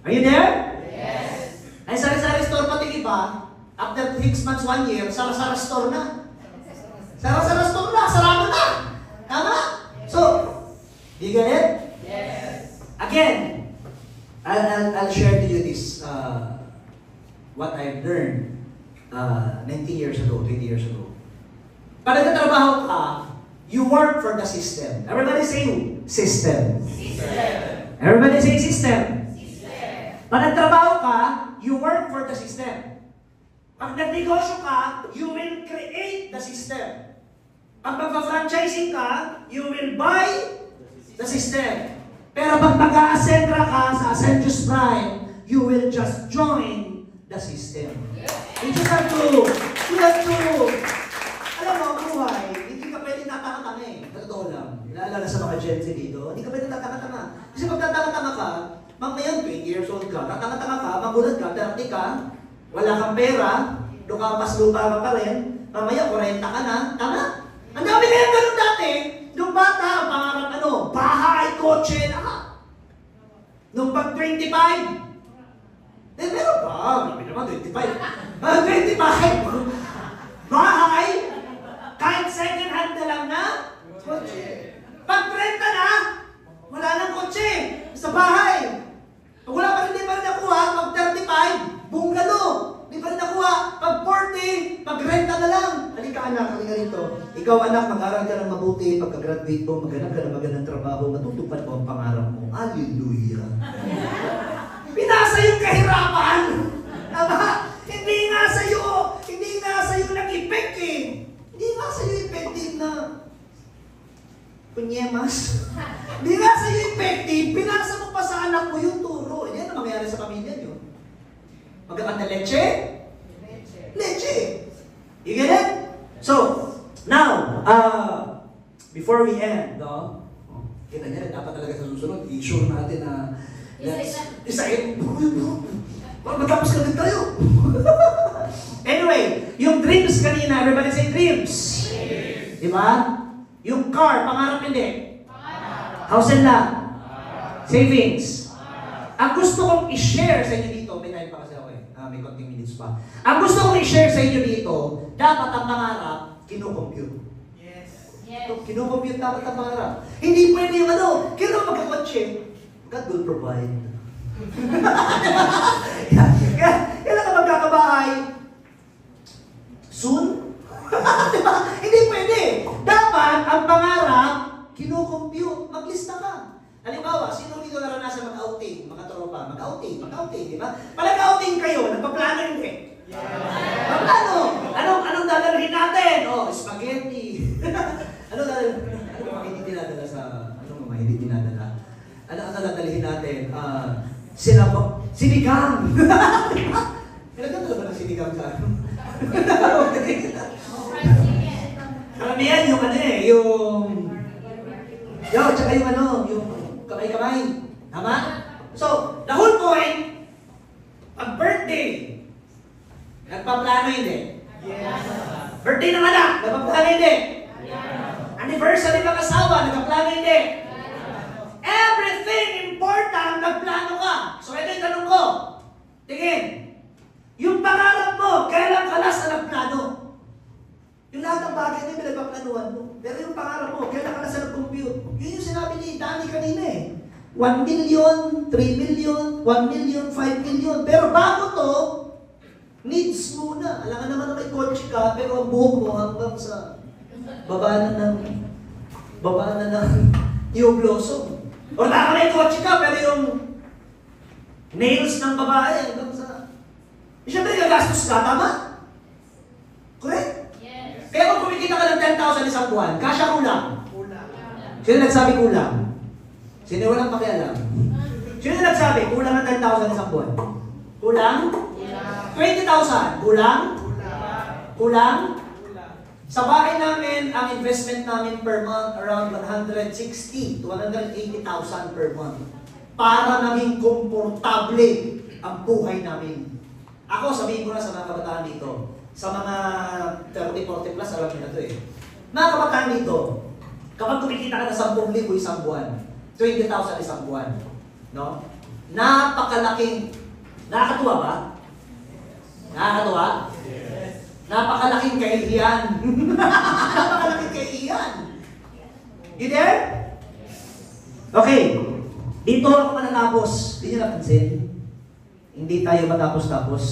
Are you there? Yes. Ay sari-sari store pati iba, after 6 months, 1 year, sara-sara store na. Sara-sara store na, sarado na. Tama? So, do you get it? Yes. Again, I'll share to you this, what I've learned 19 years ago, 20 years ago. Pag nagtatrabaho ka, you work for the system. Everybody say system. System. Everybody say system. System. Pag nagtrabaho ka, you work for the system. Pag nagnegosyo ka, you will create the system. Pag magpa-franchising ka, you will buy the system. Pero pag mag-a-ascendra ka sa Ascendius Prime, you will just join the system. You just have to, alam mo, buhay, hindi ka pwede natakatanga eh. Totoo lang. Naalala sa mga Gen Z dito, hindi ka pwede natakatanga. Kasi pag natakatanga ka, mamaya 20 years old ka, natakatanga ka, magulat ka, darati ka, wala kang pera, lukapas lupa ka pa rin, mamaya 40 ka na, tama? Ang dami kayang ganun dati, nung bata, ang pangarap bahay, kotse, naka. Nung pag 25, meron ba? Hindi naman 25. 25, bahay, kahit second hand na lang na, kotse. Pag 30 na, wala nang kotse, sa bahay. Pag wala pa rin, di pa rin nakuha, pag 35, bungalow, di pa rin nakuha, na lang. Halika anak, halika rito. Ikaw anak, mag-aral ka ng mabuti. Pagka-graduate mo, maghanap ka ng magandang trabaho. Matutupad mo ang pangarap mo. Hallelujah. Pinasa yung kahirapan. Tama? Hindi nga sa'yo nag-effect eh. Hindi nga sa'yo effective na punyemas. Hindi nga sa'yo effective. Pinasa mo pa sa anak mo yung turo. Yan ang mangyayari sa pamilya nyo. Magkakat na leche? Leche. You get it? So, now, before we end, no? Kita niya, dapat talaga sa susunod, i-sure natin na isa-in. Matapos ka din tayo. Anyway, yung dreams kanina, everybody say dreams. Diba? Yung car, pangarap hindi. House and lot. Savings. Ang gusto kong i-share sa inyo dito, may time pa kasi ako eh. May konting minutes pa. Ang gusto kong i-share sa inyo dito, dapat ang pangarap, kinukompute. Yes. Kinukompute dapat ang pangarap. Hindi pwede yung ano, kailan magkakotse, God will provide. Kailan ka magkakabahay? Soon? Diba? Hindi pwede. Dapat ang pangarap, kinukompute. Maglista ka. Halimbawa, sino dito naranasan mag-outing? Mga tropa, mag-outing, di ba? Pag nag-outing kayo, nagpaplano hindi? Paplano? Anong dadalhin natin? Oh, spaghetti. Ano mga hindi dinadala sa, ano ang dadalhin natin? Sinigang. Kailangan talaga ng sinigang sa ano? Karamihan yung ano eh, tsaka yung ano, yung kamay-kamay. Tama? So, the whole point, pag birthday, nagpaplano hindi? Yes. Birthday ng anak, nagpaplano hindi? Anniversary ng asawa, nagpaplano hindi? Everything important, nagplano ka. So, ito yung tanong ko. Tingin, yung pangarap mo, kailan ka last na nagplano? Yung lahat ng bagay na pinagpaplanuhan mo. Pero yung pangarap mo, kailan ka last na nag-compute? Yun yung sinabi ni Danny kanina eh. 1 million, 3 million, 1 million, 5 million. Pero bago to, needs muna. Alam ka naman na may kotse ka, pero ang buhok mo hanggang sa baba na ng new blossom. O na may kotse ka, pero yung nails ng babae hanggang sa... Siyempre, gagastos ka, tama? Correct? Yes. Kaya kung kumikita ka ng 10,000 isang buwan, kasya kulang. Kulang. Sino nagsabi kulang? Sino walang pakialam? Sino nagsabi kulang ng 10,000 isang buwan? Kulang? 20,000. Kulang? Kulang? Sa bahay namin, ang investment namin per month around 160 to 180,000 per month para naging komportable ang buhay namin. Ako, sabihin ko na sa mga kabataan dito, sa mga 30-40 plus, alam nyo na ito eh. Mga kabataan dito, kapag kumikita ka na 10,000 isang buwan, 20,000 isang buwan, no? Napakalaking, nakakatuwa ba? Nakakatuwa? Yes. Napakalaking kahihiyan. Napakalaking kahihiyan. You there? Okay. Dito ako manatapos. Hindi nyo napansin? Hindi tayo matapos-tapos.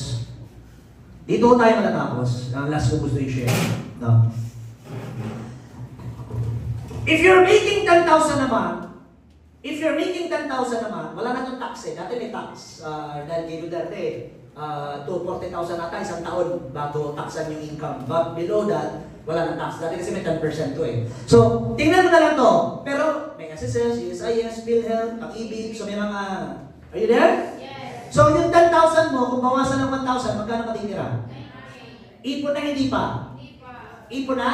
Dito tayo matatapos. Ang last ko gusto i-share. No? If you're making 10,000 naman, wala na itong tax eh. Dati may tax. Dahil kay Duterte, to 40,000 ata isang taon bago taxan yung income. But below that, wala na tax. Dati kasi may 10% to eh. So, tingnan mo na lang to. Pero, may SSS, USIS, PhilHealth, Pag-ibig, so may mga... Are you there? Yes. So, yung 10,000 mo, kung bawasan ng 1,000, magkano matitira? Ipon na hindi pa? Ipon na?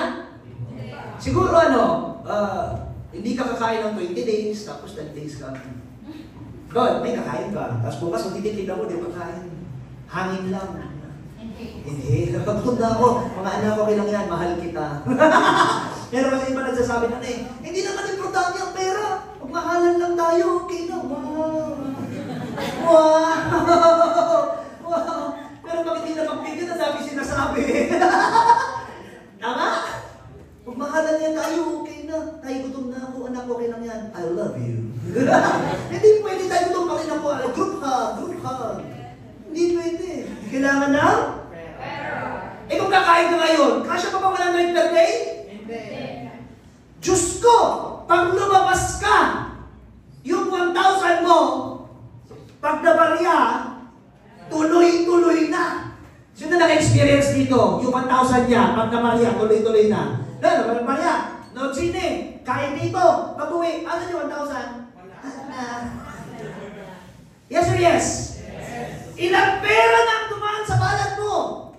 Siguro hindi ka kakain ng 20 days, tapos 10 days ka. God, may kakain ka. Tapos bukas, magtitipid ako, di ba kain? Hangin lang. Hindi. Napagtod na ako. Mga anak ko, kailang yan, mahal kita. Pero kasi iba nagsasabi na hindi naman importante ang pera. Magmahalan lang tayo, okay na. Wow! Wow! Pero bakit hindi na pagbigyan, ang dami sinasabi. Tama? Magmahalan yan tayo, okay na. Tayo gutom na ako, anak ko, kailang yan. I love you. Hindi pwede tayo gutom, bakit ako, group hug. Hindi pwede. Kailangan na? Pero. Eh kung kakain ka ngayon, kasya pa ba 100 per day? Hindi. Diyos ko, pag lumabas ka, yung 1,000 mo, pag nabarya, tuloy-tuloy na. Sino naka-experience dito? Yung 1,000 niya, pag nabarya, tuloy-tuloy na. Nabarya, no, sine, kain dito, pag-uwi, ano yung 1,000? Yes or yes? Ilang pera nang dumaan sa balat mo?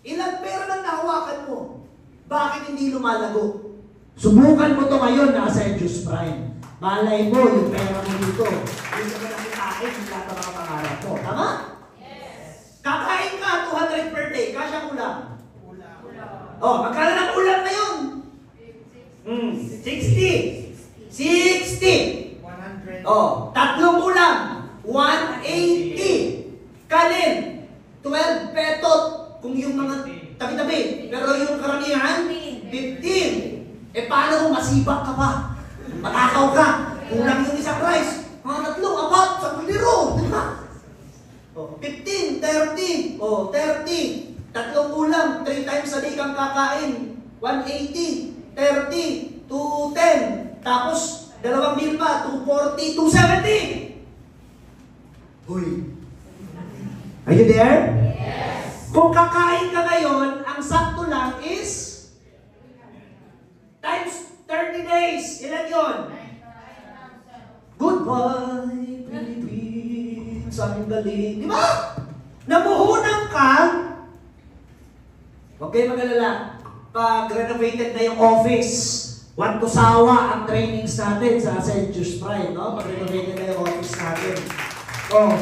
Ilang pera nang nahawakan mo? Bakit hindi lumalago? Subukan mo to ngayon, nasa Diyos Prime. Malay mo, yung pera mo dito. Hindi ka na kikain, yung lahat ng mga pangarap mo. Tama? Yes. Kakain ka, 200 per day. Kasya ulam. Oh, magkano ng ulam na yun? 60. 60. 100. Oh, tatlong ulam. 180. Kanin. 12 petot. Kung yung mga tabi-tabi. Pero yung karamihan, 15. Eh, paano kung masibak ka pa? Matakaw ka. Kulang yung isang rice. Mga tatlo, apat, sa liro. Diba? Oh, 15, 30. Oh, 30. Tatlong ulam. 3 times a day kang kakain. 180, 30, 210. Tapos, dalawang meal pa. 240, 270. Hoy. Are you there? Yes. Kung kakain ka ngayon, ang sakto lang is times 30 days. Ilan yun? Goodbye, Philippines. Ang galing. Di ba? Namuhunan ka. Huwag kayo mag-alala. Pag renovated na yung office, want to sawa ang trainings natin sa St. Jude's Prime, no? Pag renovated na yung office natin. Oh.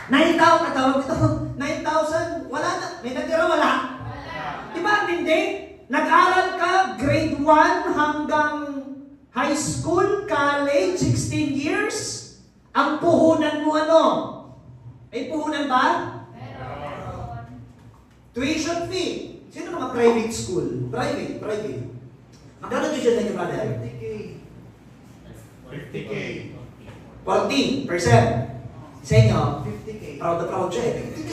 9,000 na tawag ito. 9,000. Wala na. May natira, wala? Di ba? Hindi. Nag-aral ka, grade 1 hanggang high school, college, 16 years. Ang puhunan mo ano? May puhunan ba? Meron. Tuition fee. Sino mga private school? Private. Magkano tuition na yung brother? 50K. 40%. Sa inyo? 50K. Proud na proud siya eh. 50K!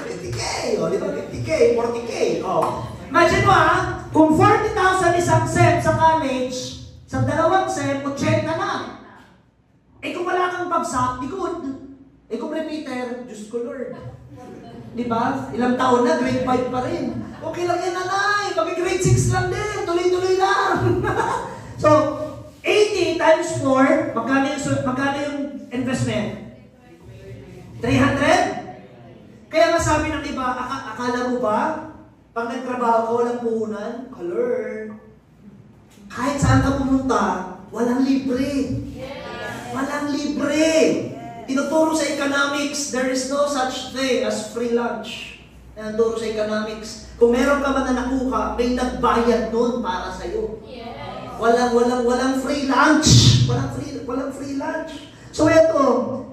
50K! O, di ba? 50K, 40K. O. Imagine mo ha, kung 40,000 isang SEM sa college, sa dalawang SEM, 80 na. Eh kung wala kang bagsak, di good. Eh kung repeater, Diyos ko Lord. Di ba? Ilang taon na, grade 5 pa rin. Okay lang yan, nanay. Pag-grade 6 lang din. Tuloy-tuloy lang. So, 80 times 4, magkano yung investment? 300? Kaya nga sabi ng iba, akala mo ba, pag nagtrabaho ka, walang puhunan? Alert! Kahit saan ka pumunta, walang libre. Walang libre. Tinuturo sa economics, there is no such thing as free lunch. Tinuturo sa economics. Kung meron ka man na nakuha, may nagbayad nun para sa'yo. Walang free lunch. Walang free lunch. So ito,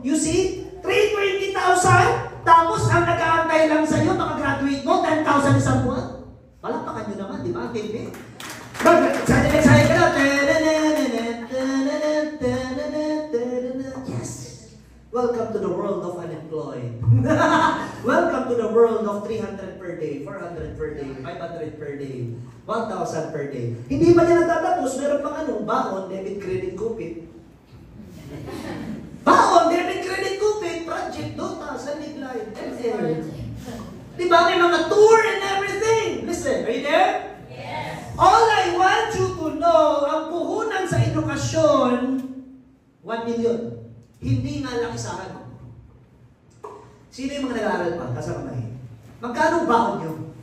you see, 320,000, tapos ang nag-aantay lang sa'yo, makagraduate mo, 10,000 isang buwan. Palakpakan nyo naman, di ba? Hindi. Excited ka na. Yes. Welcome to the world of unemployed. Welcome to the world of 300 per day, 400 per day, 500 per day, 1,000 per day. Hindi pa niya natatapos, meron pang baon, debit, credit, kupit. Baon, debit, credit, kupit, project, dota, sandig line, ML. Diba, may mga tour and everything. Listen, are you there? Yes. All I want you to know, ang puhunan sa edukasyon, 1 million. Hindi nga lakisahan. Sino yung mga nag-aaral pa? Kasama na magkano baon nyo?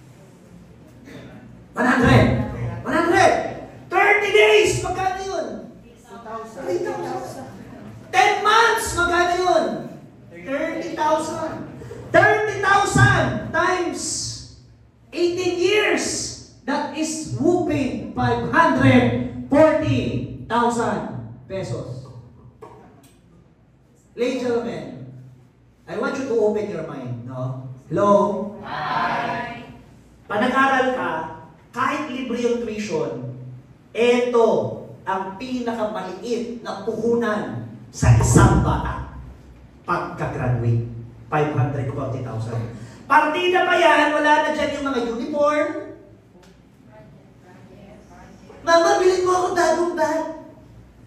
100. 100. 30 days, magkano yun? 3,000. 10 months, magkano yun? 30,000. 30,000 times 18 years. That is whooping 540,000 pesos. Ladies and gentlemen, I want you to open your mind, no? Hello? Hi! Pag nag-aral ka, kahit libre yung tuition, ito ang pinakamaliit na puhunan sa isang bata pagka-graduate. 540,000. Partida pa yan, wala na dyan yung mga uniform. Mama, bilhin mo ako bagong bag.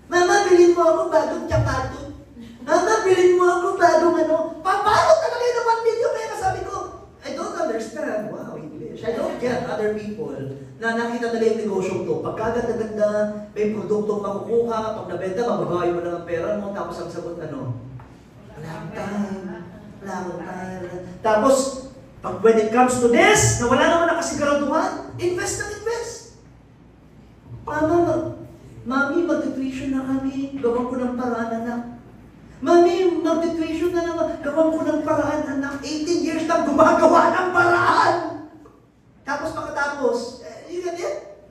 Mama, bilhin mo ako bagong tsapato. Mama, bilhin mo ako bagong ano. Paano talaga yung 1 million? Kaya sabi ko, I don't understand. Wow, English. I don't get other people na nakita nila yung negosyo to. Pagkaganda-ganda, may produktong makukuha, pag nabenta, mababayo mo lang ang pera mo, tapos ang sagot ano? Wala akong time. Wala akong time. Tapos, pag when it comes to this, na wala naman nakasiguraduhan, invest na invest. Paano? Mami, mag-tuition na kami. Gawan ko ng paraan, anak. Mami, mag-tuition na naman. Gawan ko ng paraan, anak. 18 years na gumagawa ng paraan. Tapos pagkatapos, you get it?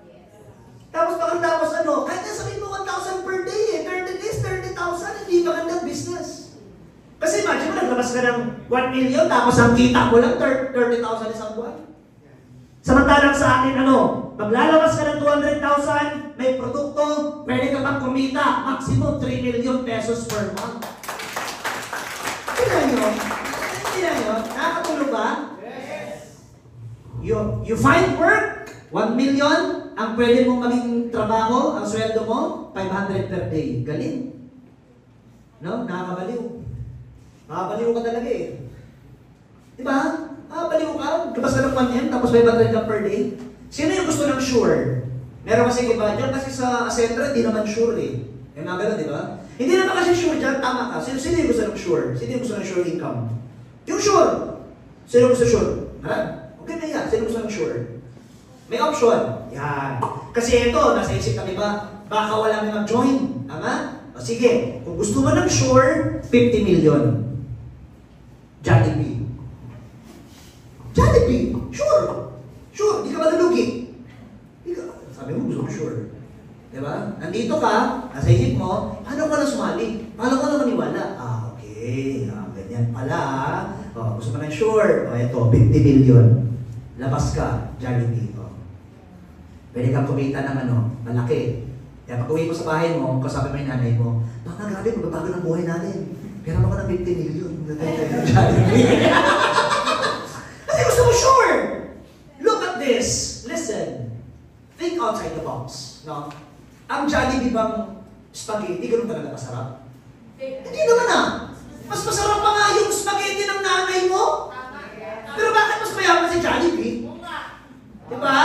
Tapos pagkatapos ano, kahit na sabihin mo 1,000 per day 30 days, 30,000, hindi magandang business. Kasi imagine mo, naglabas ka ng 1 million, tapos ang kita mo lang 30,000 isang buwan. Samantalang sa atin, ano, maglalabas ka ng 200,000, may produkto, pwede ka bang kumita, maximum 3 million pesos per month. Tingnan nyo? Tingnan nyo? Nakakatulog ba? Yes. You find work, 1 million, ang pwede mong maging trabaho, ang sweldo mo, 500 per day. Galing. No? Nakakabaliw. Nakakabaliw ka talaga eh. Diba? Nakakabaliw ka. Labas ka ng 1M, tapos 500 ka per day. Sino yung gusto ng sure? Meron kasi iba dyan, kasi sa Acentra, hindi naman sure eh. Yung mga ganun, di ba? Hindi naman kasi sure dyan, tama ka. Sino yung gusto ng sure? Sino yung gusto ng sure income? Yung sure! Sino yung gusto sure? Harap. Okay na yan. Sino gusto ng sure? May option. Yan. Kasi ito, nasa isip kami ba, baka wala may mag-join. Tama? O sige, kung gusto mo ng sure, 50 million. Jollibee. Jollibee. Sure. Sure. Di ka malulugi. Sabi mo, gusto mo sure. Diba? Nandito ka, nasa isip mo, paano ka na sumali? Paano ka na maniwala? Okay. Ganyan pala. O, gusto mo ng sure. O, eto, 50 million. Labas ka, Jollibee. O. Pwede kang kumita ng ano, malaki. Kaya pag uwi mo sa bahay mo, kasabi mo yung nanay mo, Mama, grabe, magbabago ng buhay natin. Pero mo ka ng 50 million. Jollibee. Kasi gusto mo sure. Look at this. Listen. Think outside the box. No? Ang Jollibee bang spaghetti, ganun talaga masarap? Hindi naman ah. Mas masarap pa nga yung spaghetti ng nanay mo. Pero bakit mas mayaman si Jollibee? Diba?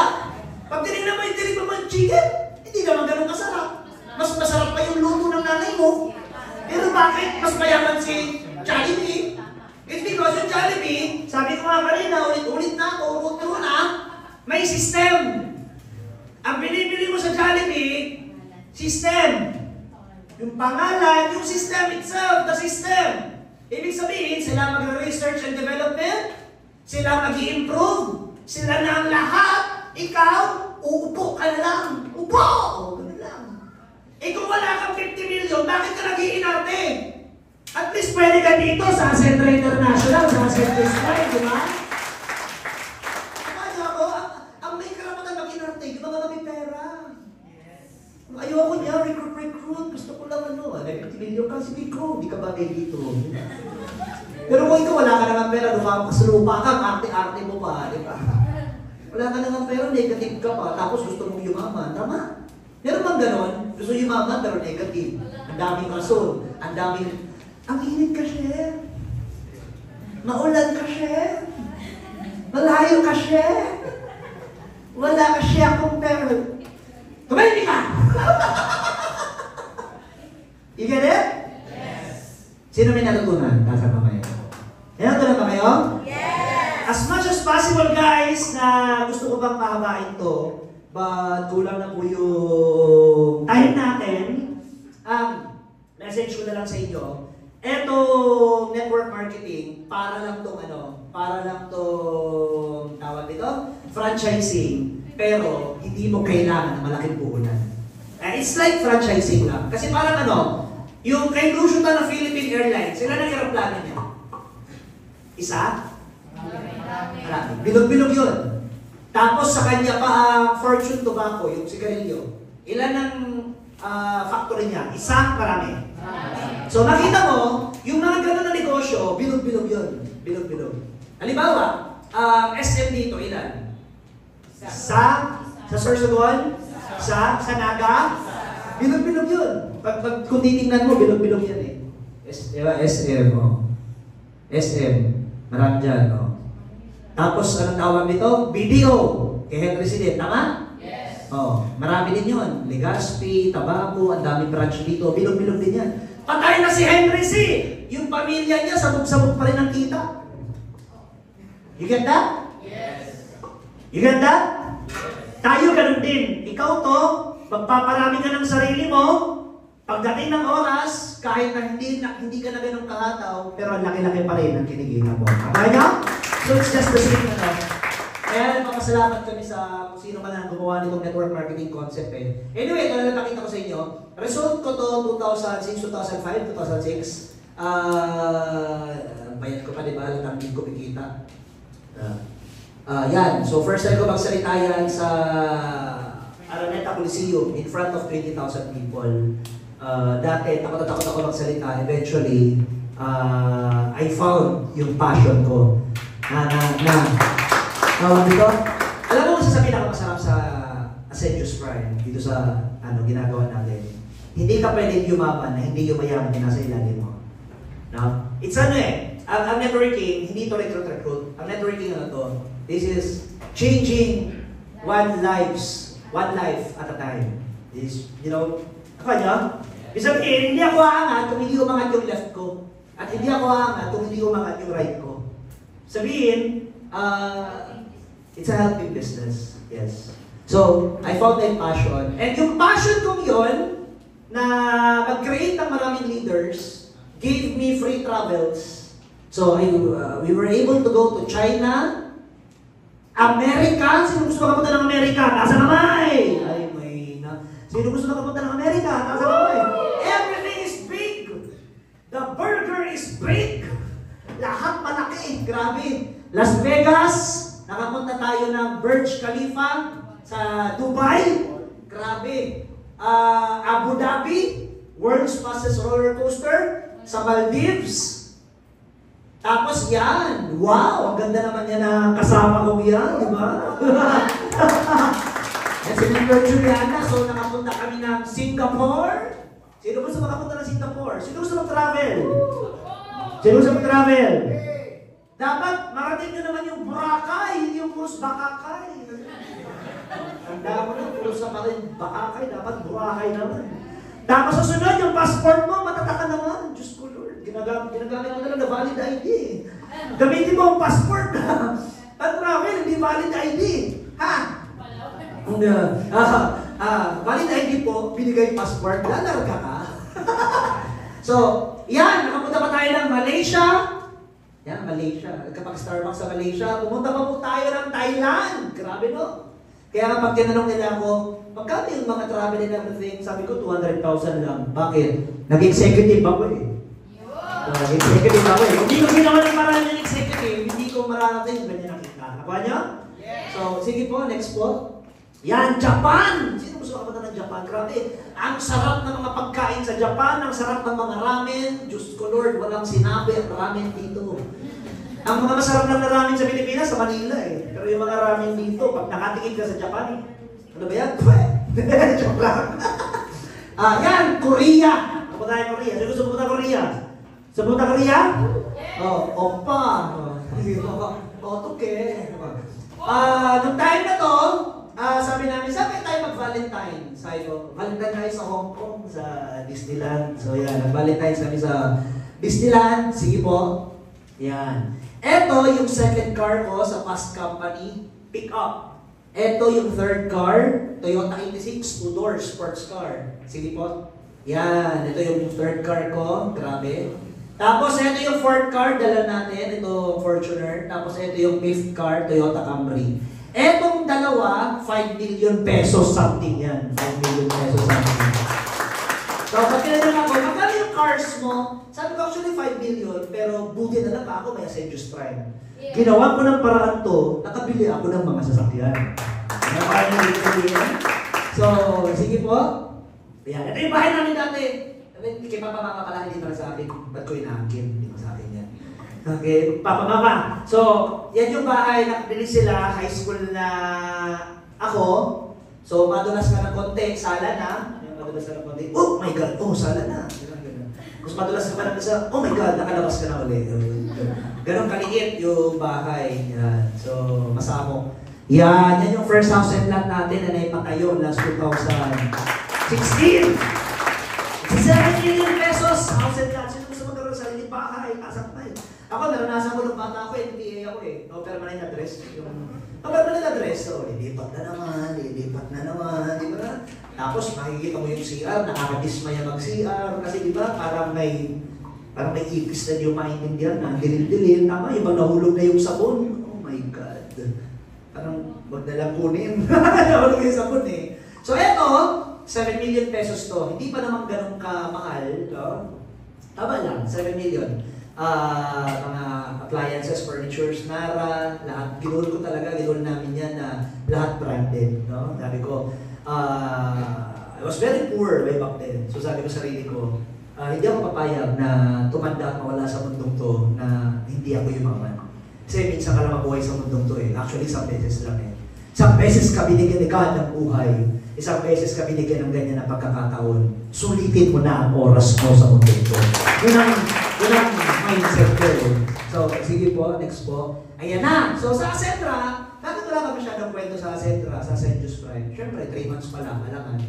Pag tinignan mo yung tinignan mo yung chicken, hindi naman ganun kasarap. Mas masarap pa yung luto ng nanay mo. Pero bakit mas mayaman si Jollibee? It's because yung Jollibee, sabi ko nga kanina, ulit-ulit na ako, ulit na, may system. Ang binibili mo sa Jollibee, system. Yung pangalan, yung system itself, the system. Ibig sabihin, sila mag-research and development, sila mag-i-improve, sila na ang lahat, ikaw, uupo ka na lang. Upo! Ganun lang. Eh kung wala kang 50 million, bakit ka nag-iinarte? At least pwede ka dito sa Acentra International, sa Acentra Sky, di ba? Kaya ako, ang may karapatan mag-inarte, di ba nga may pera? Ayoko niya, recruit. Gusto ko lang ano, 50 million ka, sige ko, di ka bagay dito. Pero kung ikaw wala ka naman pera, lupa ka, arte-arte mo pa, di ba? Wala ka naman pera, negative ka pa, tapos gusto mong yumaman, tama? Meron bang ganon? Gusto yumaman, pero negative. Ang daming rason, ang daming... Ang init ka, chef. Maulan ka, chef. Malayo ka, chef. Wala ka siya akong pera. Tumahimik ka! You get it? Yes. Sino may natutunan? Nasa mamaya. May natutunan ba kayo? Yes. As much as possible, guys, na gusto ko bang mahabain to, but kulang na po yung time natin. Message ko na lang sa inyo. Eto, network marketing, para lang tong tawag dito, franchising, pero hindi mo kailangan ng malaking puhunan. It's like franchising lang. Kasi parang yung kay Lucio na Philippine Airlines, sila ng aeroplano niya. Isa? Marami. Bilog-bilog yun. Tapos sa kanya pa, Fortune Tobacco, yung sigarilyo. Ilan ang factory niya? Isa, marami. So makita mo, yung mga gano'n na negosyo, bilog-bilog yun. Bilog-bilog. Halimbawa, SM dito, ilan? Sa Sorsogon? Sa Naga? Bilog-bilog yun. Kung titingnan mo, bilog-bilog yan eh. SM, oh. SM. Marami dyan, oh. Tapos, anong tawag dito? BDO. Kay Henry Resident, tama? Yes. Oh, marami din yun. Legazpi, Tabaco, ang daming branch dito. Bilog-bilog din yan. Patay na si Henry C. Yung pamilya niya, sabog-sabog pa rin ang kita. You get that? Yes. You get that? Tayo ganun din. Ikaw to, magpaparami ka ng sarili mo, pagdating ng oras, kahit na hindi ka na ganun kahataw, pero ang laki-laki pa rin ang kinikihan mo. Kaya? So it's just the same na lang. Kaya nagpapasalamat kami sa kung sino man ang gumawa nitong network marketing concept eh. Anyway, ito na napakita ko sa inyo. Result ko to 2006, 2005, 2006. Bayad ko pa diba? Alam din ko pikita. Yan. So first time ko magsalita yan sa Araneta Coliseum in front of 20,000 people. Dati, takot ako magsalita. Eventually, I found yung passion ko. Dito, alam mo kung sasabihin ako masarap sa Ascensius Prime dito sa ginagawa natin. Hindi ka pwedeng yumaman na hindi yung mayaman na nasa ilalim mo. No? It's ang networking, hindi ito recruit. Ang networking this is changing one life at a time. This, ako nyo? Ibig sabihin, hindi ako aangat kung hindi umangat yung left ko. At hindi ako aangat kung hindi umangat yung right ko. Sabihin, it's a helping business. Yes. So, I found my passion. And yung passion kong yun, na mag-create ng maraming leaders, gave me free travels. So, we were able to go to China, America. Sino gusto makapunta ng Amerika? Taas ang kamay! Ay, may na. Sino gusto makapunta ng Amerika? Taas ang kamay! Everything is big! The burger is big! Lahat malaki! Grabe! Las Vegas, nakapunta tayo ng Burj Khalifa sa Dubai. Grabe. Abu Dhabi, world's fastest roller coaster. Sa Maldives. Tapos yan. Wow, ang ganda naman yan na kasama kong yan, di ba? At si Member Juliana, so nakapunta kami ng Singapore. Sino gusto makapunta ng Singapore? Sino gusto mag-travel? Sino gusto mag-travel? Dapat marating nyo naman yung Boracay, hindi yung Puros Bakakay. Ang dami ng Puros na rin Bakakay, dapat Boracay naman. Tapos sa sunod, yung passport mo, matataka naman. Diyos ko Lord, ginagamit mo na lang na valid ID. Gamitin mo ang passport na pag-travel, hindi valid ID. Ha? Valid ID po, binigay passport, lalarga ka. So, yan, nakapunta pa tayo ng Malaysia. Yan, Malaysia. Kapag Starbucks sa Malaysia, pumunta pa po tayo ng Thailand. Grabe no? Kaya kapag tinanong nila ako, magkano yung mga travel and everything, sabi ko 200,000 lang. Bakit? Nag-executive ako eh. Nag-executive ako eh. Hindi ko ginawa ng parang ng executive, hindi ko mararating ganyan nakita. Nakuha niyo? So, sige po, next po. Yan, Japan! Sino gusto makapunta ng Japan? Grabe. Ang sarap ng mga pagkain sa Japan, ang sarap ng mga ramen. Diyos ko Lord, walang sinabi ang ramen dito. Ang mga masarap lang na ramen sa Pilipinas, sa Manila eh. Pero yung mga ramen dito, pag nakatingin ka sa Japan, ano ba yan? Joke lang. Yan, Korea. Pupunta tayo Korea. Sino gusto pupunta Korea? Gusto pupunta Korea? Opa. Otoke. Nung time na to, sabi namin, sabi tayo mag-Valentine. Sabi ko, Valentine tayo sa Hong Kong, sa Disneyland. So yan, nag-Valentine's kami sa Disneyland. Sige po. Yan. Ito yung second car ko sa past company, pick up. Ito yung third car, Toyota 86, 2-door sports car. Sige po. Yan, ito yung third car ko, grabe. Tapos ito yung fourth car, dala natin, ito Fortuner. Tapos ito yung fifth car, Toyota Camry. Etong dalawa, 5 million pesos something yan. 5 million pesos something. So, pag kinanong ako, magkano yung cars mo? Sabi ko actually 5 million, pero buti na lang pa ako may Ascensius Prime. Ginawa ko ng paraan to, nakabili ako ng mga sasakyan. So, sige po. Yan. Ito yung bahay namin dati. Kay Papa Mama pala, hindi para sa akin. Ba't ko inaangkin? Hindi mo sa akin yan. Okay, Papa Mama. So, yan yung bahay, nakabili sila, high school na ako. So, madulas ka ng konti, sala na. Madulas ka ng konti, oh my God, oh, sala na. Mas madulas ka pa ng isa, oh my God, nakalabas ka na ulit. Ganon kaliit yung bahay. Yan. So, masamo. Yan yung first house and lot natin na naipatayo last 2016. 7 million pesos, house and lot. Sino gusto magkaroon sa sarili bahay, kasapay. Ako, naranasan ko nung bata ako, NPA ako eh. No permanent address. No permanent address. So, lilipat na naman, di ba? Tapos, makikita mo yung CR, nakakadismaya mag-CR. Kasi di ba, parang may ipis na di yung maintindihan na dilil-dilil. Tama, ibang nahulog na yung sabon. Oh my God. Parang, wag na lang kunin. Nahulog yung sabon eh. So, eto, 7 million pesos to. Hindi pa naman ganun kamahal. No? Tama lang, 7 million. Mga appliances, furnitures, Nara, lahat. Ginul ko talaga, ginul namin yan na lahat branded. No? Sabi ko, I was very poor way back then. So sabi ko sa sarili ko, hindi ako papayag na tumanda at mawala sa mundong to na hindi ako yumaman. Kasi minsan ka lang mabuhay sa mundong to eh. Actually, isang beses lang eh. Isang beses ka binigyan ni God ng buhay. Isang beses ka binigyan ng ganyan na pagkakataon. Sulitin mo na ang oras mo sa mundong to. Yun ang mindset ko eh. So, sige po, next po. Ayan na. So, sa Acentra, bakit wala ka masyadong kwento sa Acentra, sa St. Jude's Prime? Siyempre, 3 months pa lang, alangan.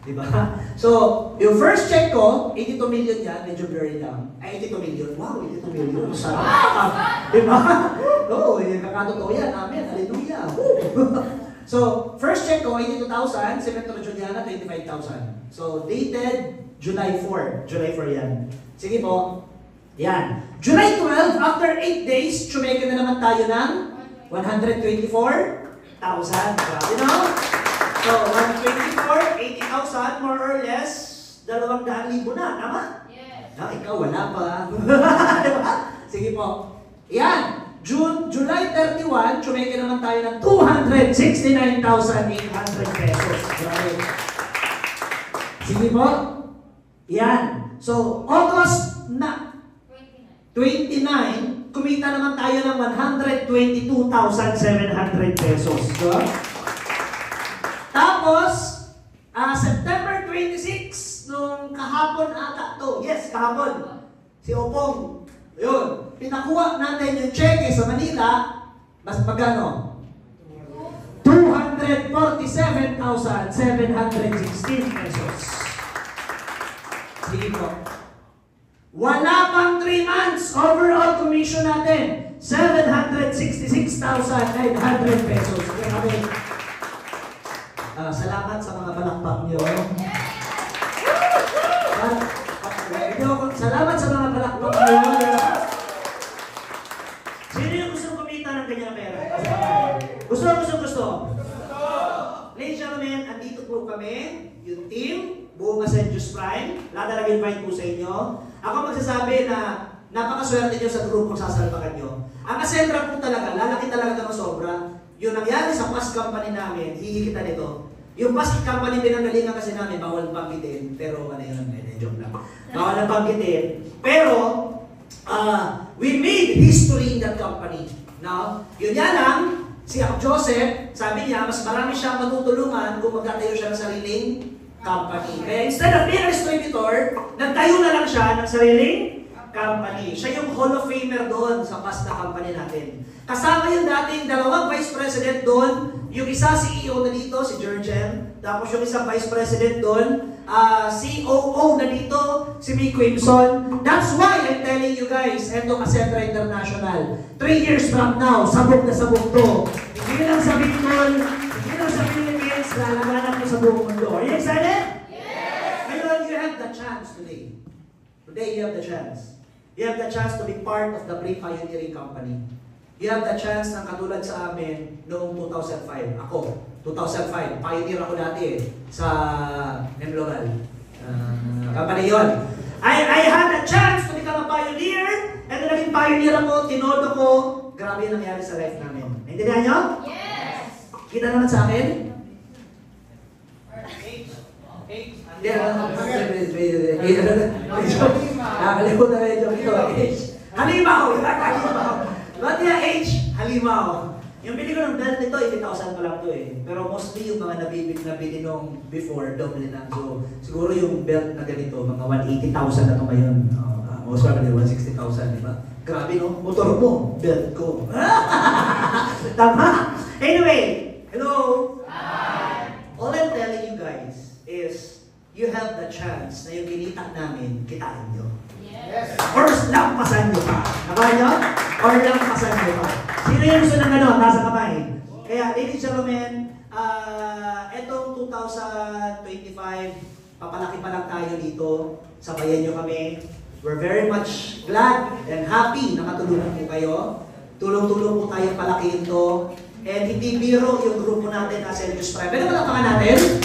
Diba? So, yung first check ko, 82 million yan, medyo blurry lang. Ay, 82 million. Wow, 82 million. Sarap! Diba? Oo, kakatotoo yan. Amen. Hallelujah. So, first check ko, 82,000. Cemento Juliana, 25,000. So, dated July 4. July 4 yan. Sige po. Yan. July 12, after 8 days, tsumeke na naman tayo ng 124,000. You know? So, 124, 80,000, more or less, 200,000 na. Tama? Yes. Na, ikaw, wala pa. Diba? Sige po. Yan. July 31, tsumeke naman tayo ng 269,800 pesos. Right? Sige po. Yan. So, August na 29, kumita naman tayo ng 122,700 pesos. So, tapos, September 26, nung kahapon ata to. Yes, kahapon. Si Opong. Yun. Pinakuha natin yung cheque sa Manila. Mas magano? 247,716 pesos. Sige po. Wala pang 3 months, overall commission natin, 766,900 pesos. Grabe. Salamat sa mga palakpak nyo. Salamat sa mga palakpak nyo. Sino yung gusto kumita ng ganyan na pera? Gusto. Ladies and gentlemen, andito po kami, yung team, buong St. Jude's Prime. Lahat na invite po sa inyo. Ako magsasabi na napakaswerte nyo sa grupo sasalpakan nyo. Ang Acentra po talaga, lalaki talaga ng sobra. Yung nangyari sa past company namin, hihigitan nito. Yung past company pinanggalingan kasi namin, bawal banggitin. Pero ano yun, joke lang. Bawal na banggitin. Pero, we made history in that company. Now, yun yan lang, si Joseph, sabi niya, mas marami siyang matutulungan kung magtatayo siya ng sariling company. Kaya instead of being a distributor, nagtayo na lang siya ng sariling company. Siya yung Hall of Famer doon sa past na company natin. Kasama yung dating 2 vice president doon, yung isa CEO na dito, si Jurgen, tapos yung isang vice president doon, COO na dito, si Miko Imson. That's why I'm telling you guys, eto Acentra International, 3 years from now, sabog na sabog to. Hindi lang sa Bicol, hindi lang sa Philippines, lalabanan ko sa buong mundo. Are you excited? Yes! Ngayon, you have the chance today. Today, you have the chance. You have the chance to be part of the pre-pioneering company. You have the chance ng katulad sa amin noong 2005. Ako, 2005. Pioneer ako dati sa Nemlogal. Company yun. I had a chance to become a pioneer and then naging pioneer ako, tinodo ko. Grabe yung nangyari sa life namin. Naintindihan nyo? Yes! Kita naman sa akin? Nakalimutan na medyo ito. Halimaw! Halimaw! What the age? Halimaw. Yung bili ko ng belt nito, 80,000 pa lang to eh. Pero mostly yung mga nabili nung before, double lang. So, siguro yung belt na ganito, mga 180,000 na to ngayon. Most probably 160,000, di ba? Grabe no? Motor mo, belt ko. Tama? Anyway, hello? Hi. All I'm telling you guys is, you have the chance na yung kinita namin, kitain nyo. Yes. Or lampasan nyo pa. Nakaya nyo? Or lampasan nyo pa. Sino yung gusto ng gano'n? Nasa kamay. Kaya, ladies and gentlemen, etong 2025, papalaki pa lang tayo dito. Sabayan nyo kami. We're very much glad and happy na matulungan po kayo. Tulong-tulong po tayo palakihin to. And hindi biro yung grupo natin na Serious Prime. Pero malapakan natin.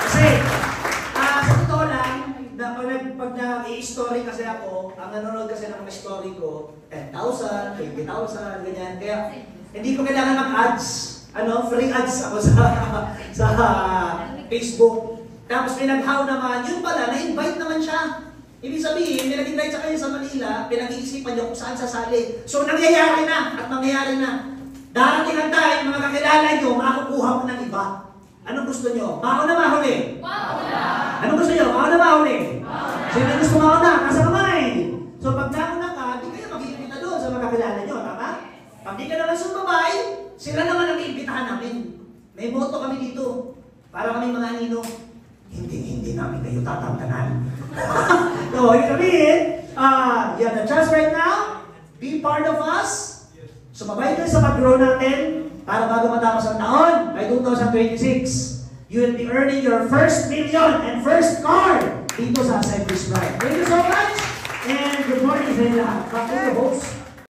Kasi, sa totoo lang, pag na-i-story kasi ako, ang nanonood kasi ng mga story ko, 10,000, 20,000, ganyan. Kaya, hindi ko kailangan mag-ads. Free ads ako sa Facebook. Tapos pinag-how naman, yun pala, na-invite naman siya. Ibig sabihin, may nag-invite sa kayo sa Manila, pinag-iisipan niyo kung saan sasali. So, nangyayari na at mangyayari na. Darating ang time, mga kakilala niyo, makakukuha mo ng iba. Anong gusto niyo? Mauna, mahuli? Mauna. Anong gusto niyo? Mauna, mahuli? Mauna. Sino gusto mauna? Nasa kamay. So, pag nauna ka, di kayo mag-iimbita doon sa mga kakilala niyo, tama? Pag di ka naman sumabay, sila naman ang iimbitahan namin. May moto kami dito. Para kami mga ninong. Hindi namin kayo tatantanan. So, ibig sabihin, you have the chance right now, be part of us, sumabay kayo sa pag-grow natin, para bago matapos ang taon, by 2026, you will be earning your first million and first car dito sa Cypress Pride. Thank you so much, and good morning sa inyo lahat. Back to the host.